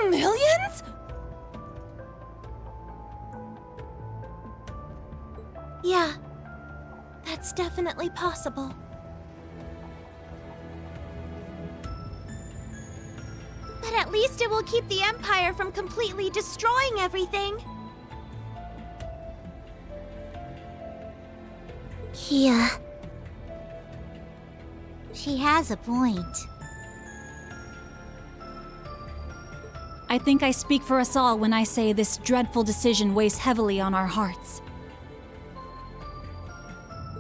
Millions? Yeah, that's definitely possible. But at least it will keep the Empire from completely destroying everything. Kia. She has a point. I think I speak for us all when I say this dreadful decision weighs heavily on our hearts.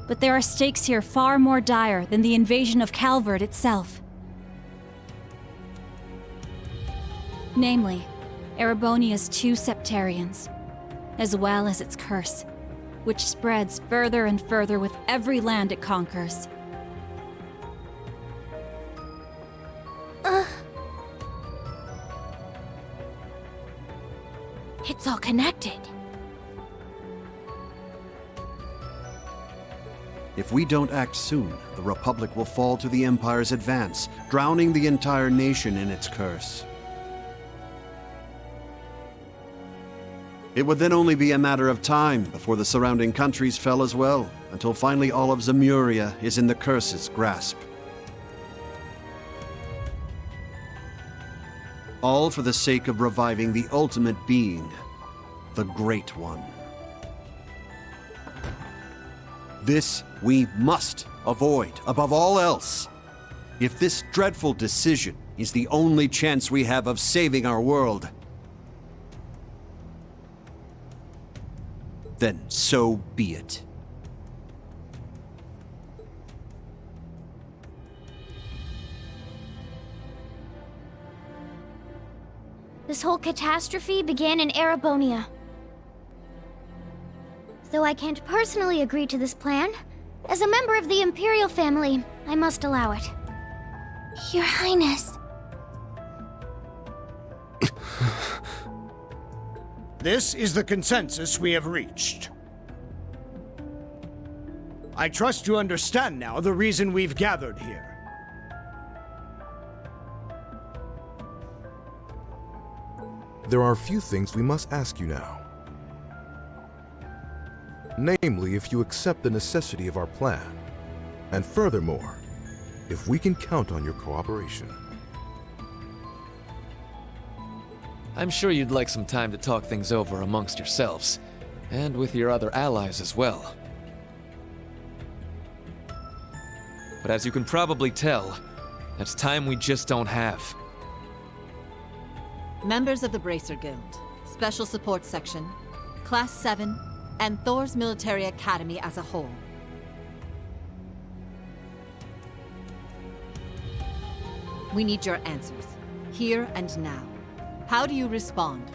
But there are stakes here far more dire than the invasion of Calvard itself. Namely, Erebonia's 2 Septarians, as well as its curse, which spreads further and further with every land it conquers. It's all connected. If we don't act soon, the Republic will fall to the Empire's advance, drowning the entire nation in its curse. It would then only be a matter of time before the surrounding countries fell as well, until finally all of Zemuria is in the curse's grasp. All for the sake of reviving the ultimate being, the Great One. This we must avoid above all else. If this dreadful decision is the only chance we have of saving our world, then so be it. This whole catastrophe began in Erebonia. Though I can't personally agree to this plan, as a member of the Imperial family, I must allow it. Your Highness. This is the consensus we have reached. I trust you understand now the reason we've gathered here. There are a few things we must ask you now. Namely, if you accept the necessity of our plan, and furthermore, if we can count on your cooperation. I'm sure you'd like some time to talk things over amongst yourselves, and with your other allies as well. But as you can probably tell, that's time we just don't have. Members of the Bracer Guild, Special Support Section, Class 7, and Thor's Military Academy as a whole. We need your answers, here and now. How do you respond?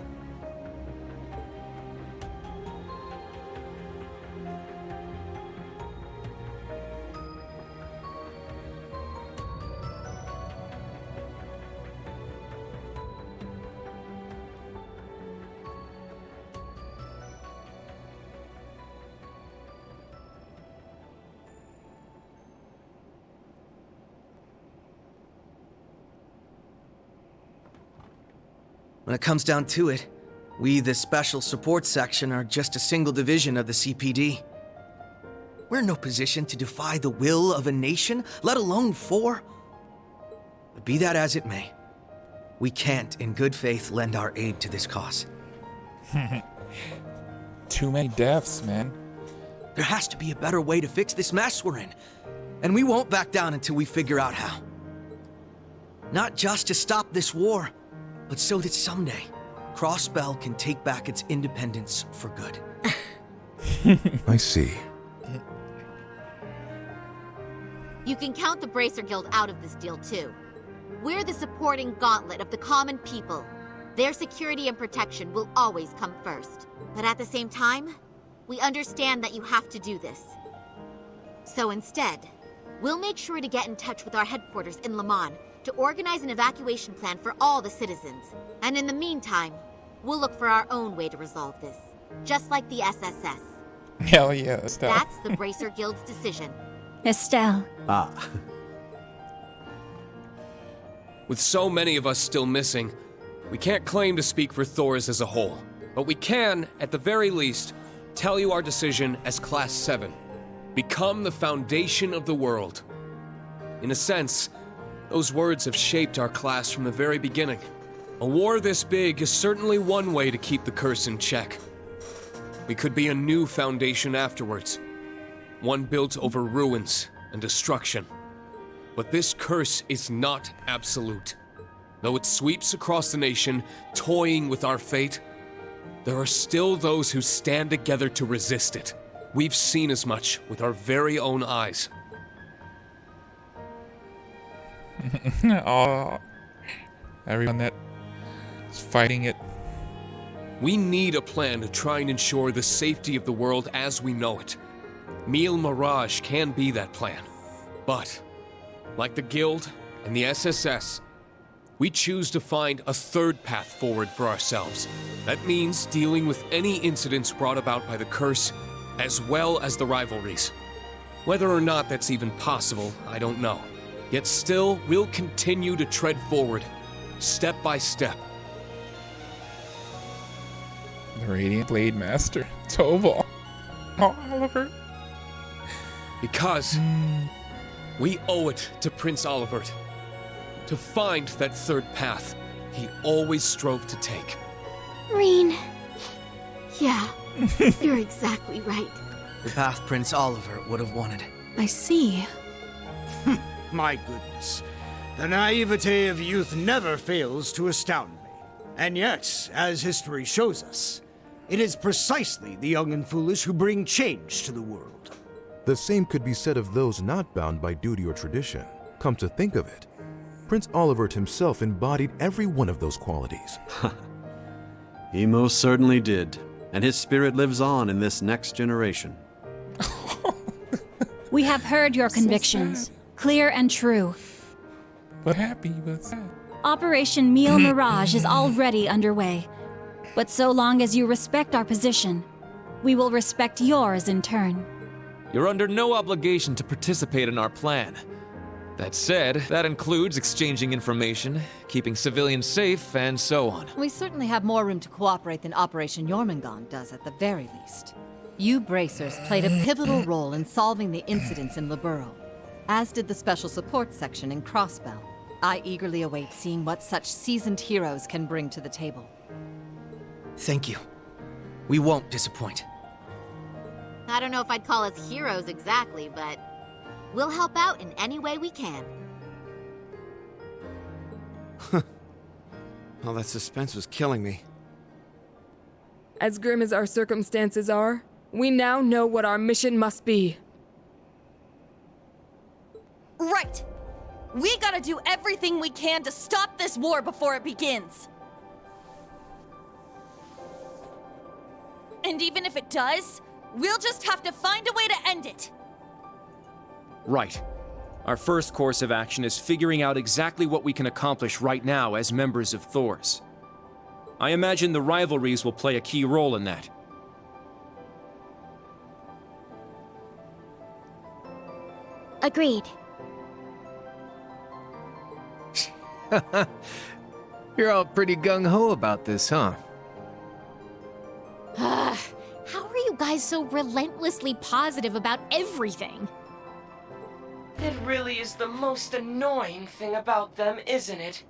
When it comes down to it, we, the Special Support Section, are just a single division of the CPD. We're in no position to defy the will of a nation, let alone 4. But be that as it may, we can't, in good faith, lend our aid to this cause. Too many deaths, man. There has to be a better way to fix this mess we're in, and we won't back down until we figure out how. Not just to stop this war, but so that someday, Crossbell can take back its independence for good. I see. You can count the Bracer Guild out of this deal, too. We're the supporting gauntlet of the common people. Their security and protection will always come first. But at the same time, we understand that you have to do this. So instead, we'll make sure to get in touch with our headquarters in Le Mans to organize an evacuation plan for all the citizens. And in the meantime, we'll look for our own way to resolve this. Just like the SSS. Hell yeah, Estelle. That's the Bracer Guild's decision. Estelle. Ah. With so many of us still missing, we can't claim to speak for Thors as a whole. But we can, at the very least, tell you our decision as Class 7. Become the foundation of the world. In a sense, those words have shaped our class from the very beginning. A war this big is certainly one way to keep the curse in check. We could be a new foundation afterwards. One built over ruins and destruction. But this curse is not absolute. Though it sweeps across the nation, toying with our fate, there are still those who stand together to resist it. We've seen as much with our very own eyes. Oh, everyone that is fighting it. We need a plan to try and ensure the safety of the world as we know it. Mille Mirage can be that plan. But, like the Guild and the SSS, we choose to find a third path forward for ourselves. That means dealing with any incidents brought about by the curse, as well as the rivalries. Whether or not that's even possible, I don't know. Yet still, we'll continue to tread forward, step by step. The Radiant Blade Master, Toval. Oh, Oliver. Because we owe it to Prince Olivert to find that third path he always strove to take. Reen. Yeah, you're exactly right. The path Prince Oliver would have wanted. I see. My goodness. The naivete of youth never fails to astound me. And yet, as history shows us, it is precisely the young and foolish who bring change to the world. The same could be said of those not bound by duty or tradition. Come to think of it, Prince Olivert himself embodied every one of those qualities. He most certainly did, and his spirit lives on in this next generation. We have heard your convictions, clear and true. But happy, but sad. Operation Mille Mirage is already underway. But so long as you respect our position, we will respect yours in turn. You're under no obligation to participate in our plan. That said, that includes exchanging information, keeping civilians safe, and so on. We certainly have more room to cooperate than Operation Jormungand does at the very least. You Bracers played a pivotal role in solving the incidents in Liberl, as did the Special Support Section in Crossbell. I eagerly await seeing what such seasoned heroes can bring to the table. Thank you. We won't disappoint. I don't know if I'd call us heroes exactly, but we'll help out in any way we can. All that suspense was killing me. As grim as our circumstances are, we now know what our mission must be. Right! We gotta do everything we can to stop this war before it begins! And even if it does, we'll just have to find a way to end it! Right. Our first course of action is figuring out exactly what we can accomplish right now as members of Thors. I imagine the rivalries will play a key role in that. Agreed. You're all pretty gung-ho about this, huh? How are you guys so relentlessly positive about everything? It really is the most annoying thing about them, isn't it?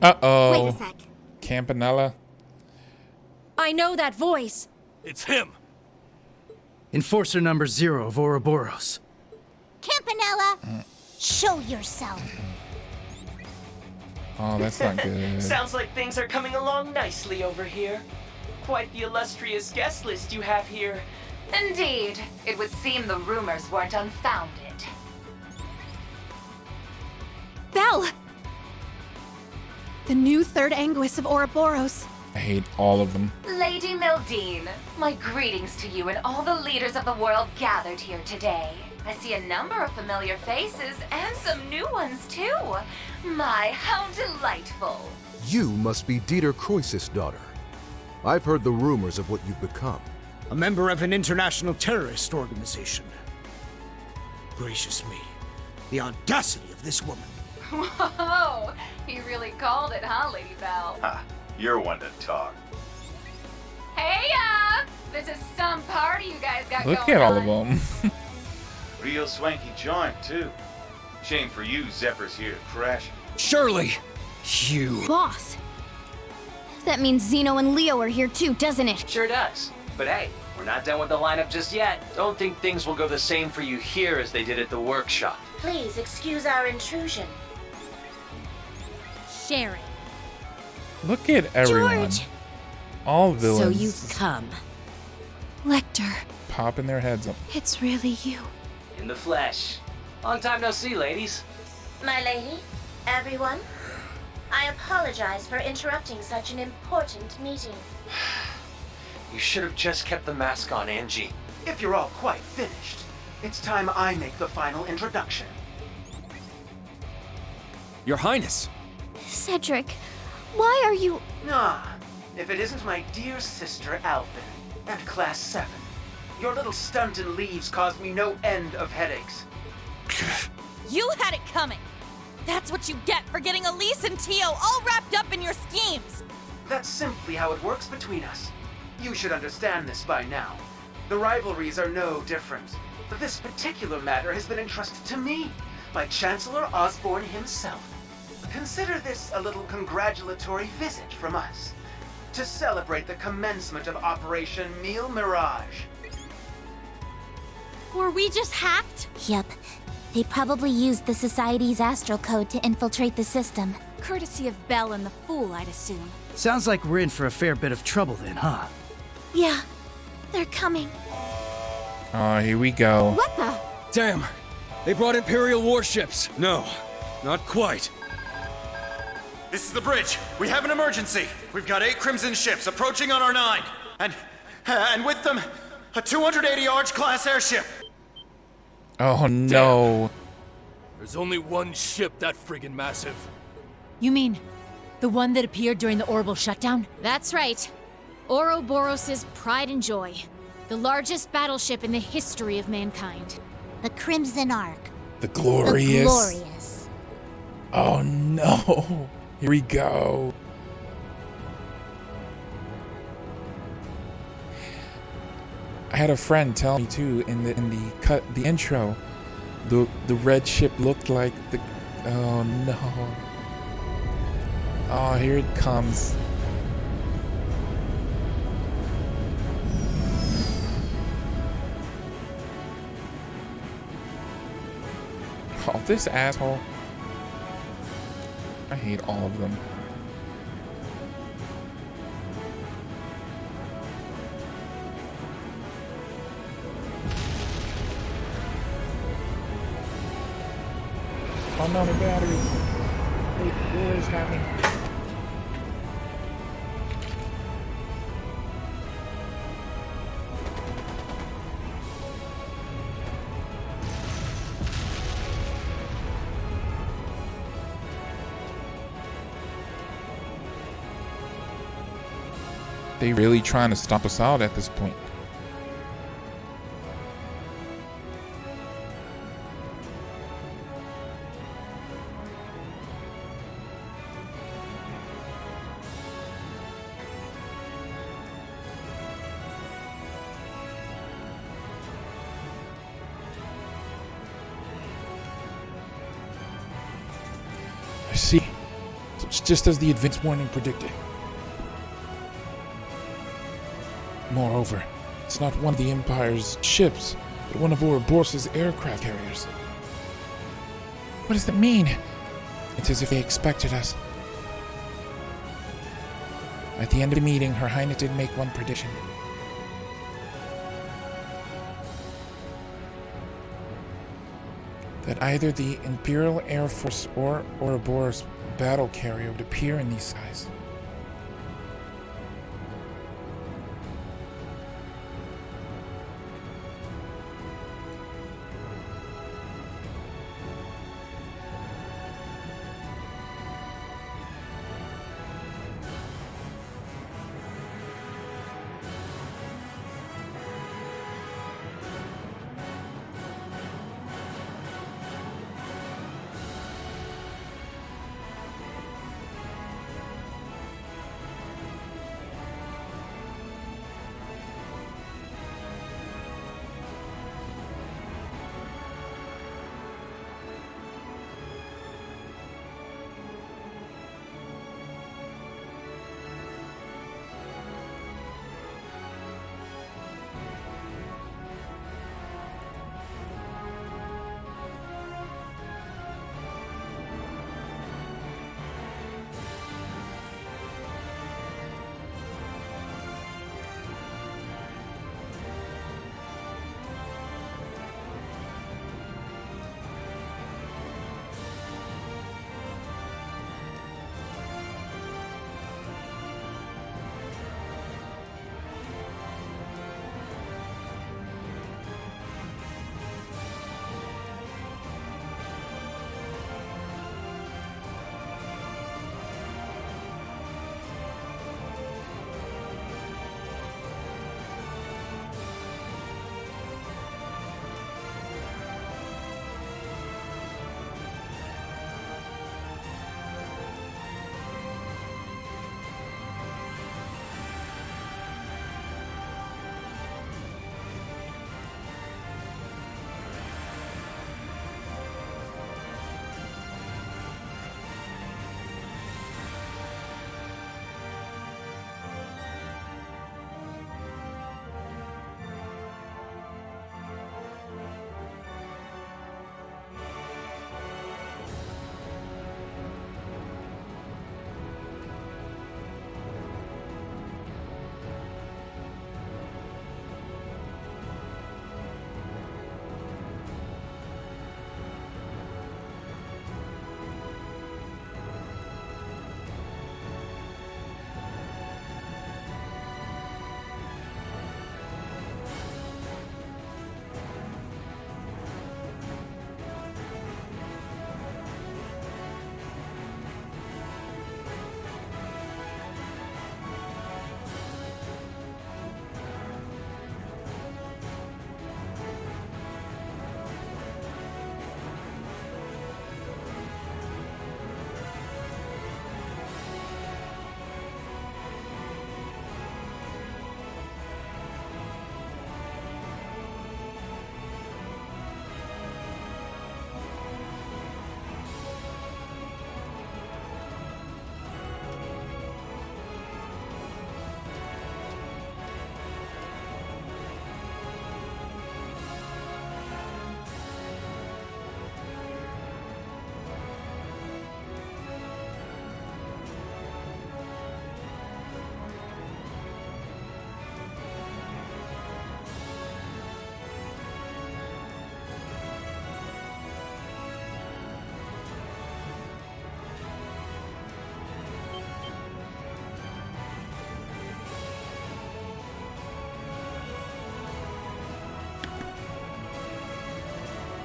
Uh-oh. Wait a sec. Campanella. I know that voice. It's him. Enforcer number 0 of Ouroboros. Campanella, show yourself. Oh, that's not good. Sounds like things are coming along nicely over here. Quite the illustrious guest list you have here. Indeed. It would seem the rumors weren't unfounded. Belle! The new third Anguis of Ouroboros. I hate all of them. Lady Mildine, my greetings to you and all the leaders of the world gathered here today. I see a number of familiar faces and some new ones too. My, how delightful. You must be Dieter Croesus' daughter. I've heard the rumors of what you've become. A member of an international terrorist organization. Gracious me, the audacity of this woman. Whoa, you really called it, huh, Lady Belle? Ha, you're one to talk. Hey, this is some party you guys got Look going at all on. of them. Real swanky joint, too. Shame for you, Zephyr's here to crash it. Shirley! You... Boss! That means Zeno and Leo are here too, doesn't it? Sure does. But hey, we're not done with the lineup just yet. Don't think things will go the same for you here as they did at the workshop. Please excuse our intrusion. Sharon. Look at everyone. George! All villains. So you've come. Lecter, popping their heads up. it's really you. In the flesh. Long time no see, ladies. My lady, everyone, I apologize for interrupting such an important meeting. You should have just kept the mask on, Angie. If you're all quite finished, it's time I make the final introduction. Your Highness. Cedric, why are you... Ah, if it isn't my dear sister Alvin, and Class 7. Your little stunt in leaves caused me no end of headaches. You had it coming. That's what you get for getting Elise and Tio all wrapped up in your schemes. That's simply how it works between us. You should understand this by now. The rivalries are no different. But this particular matter has been entrusted to me by Chancellor Osborne himself. Consider this a little congratulatory visit from us to celebrate the commencement of Operation Meal Mirage. Were we just hacked? Yep. They probably used the Society's astral code to infiltrate the system. Courtesy of Belle and the Fool, I'd assume. Sounds like we're in for a fair bit of trouble then, huh? Yeah, they're coming. Oh, here we go. What the? Damn! They brought Imperial warships! No, not quite. This is the bridge. We have an emergency. We've got 8 Crimson ships approaching on our 9. And with them, a 280 Arch-class airship. Oh no. There's only one ship that friggin' massive. You mean the one that appeared during the orbital shutdown? That's right. Ouroboros' pride and joy. The largest battleship in the history of mankind. The Crimson Ark. The Glorious. The Glorious. Oh no. Here we go. I had a friend tell me too in the intro, the red ship looked like the... Oh no. Oh, here it comes. Oh, this asshole. I hate all of them. Oh no, the batteries. Wait, what is happening? They really trying to stomp us out at this point. I see. So it's just as the advance warning predicted. Moreover, it's not one of the Empire's ships, but one of Ouroboros' aircraft carriers. What does that mean? It's as if they expected us. At the end of the meeting, Her Highness did make one prediction. That either the Imperial Air Force or Ouroboros battle carrier would appear in these skies.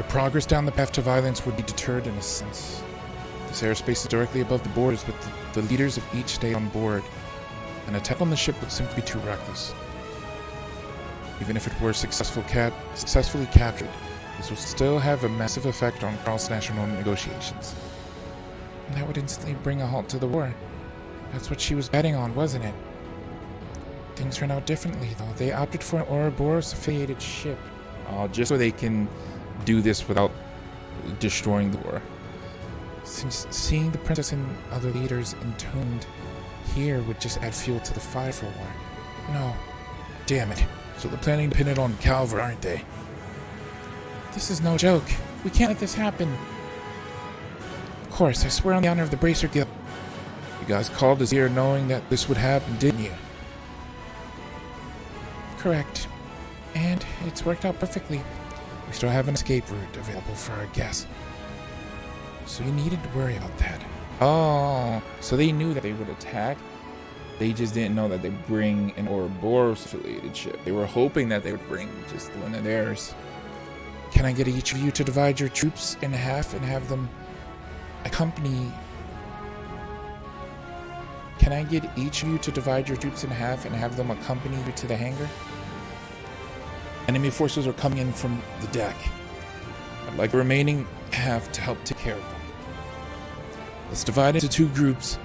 Progress down the path to violence would be deterred in a sense. This airspace is directly above the borders, but the leaders of each stay on board. An attack on the ship would simply be too reckless. Even if it were successfully captured, this would still have a massive effect on cross-national negotiations. And that would instantly bring a halt to the war. That's what she was betting on, wasn't it? Things turned out differently, though. They opted for an Ouroboros-affiliated ship, just so they can do this without destroying the war. since seeing the princess and other leaders entombed here would just add fuel to the fire for war. No. Damn it. So they're planning to pin it on Calvert, aren't they? This is no joke. We can't let this happen. Of course, I swear on the honor of the Bracer Guild. You guys called us here knowing that this would happen, didn't you? Correct. And it's worked out perfectly. We still have an escape route available for our guests. So you needed to worry about that. Oh, so they knew that they would attack. They just didn't know that they'd bring an Ouroboros affiliated ship. They were hoping that they would bring just one of theirs. Can I get each of you to divide your troops in half and have them accompany... Can I get each of you to divide your troops in half and have them accompany you to the hangar? Enemy forces are coming in from the deck. I'd like the remaining half to help take care of them. Let's divide into two groups.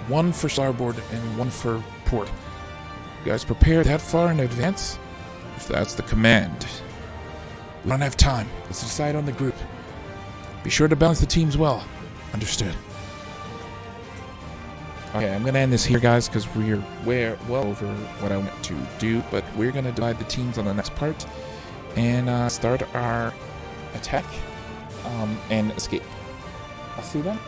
One for starboard and one for port. You guys prepared that far in advance? If that's the command. We don't have time. Let's decide on the group. Be sure to balance the teams well. Understood. Okay, I'm gonna end this here, guys, because we're well over what I want to do, but we're gonna divide the teams on the next part and start our attack and escape. I'll see you then.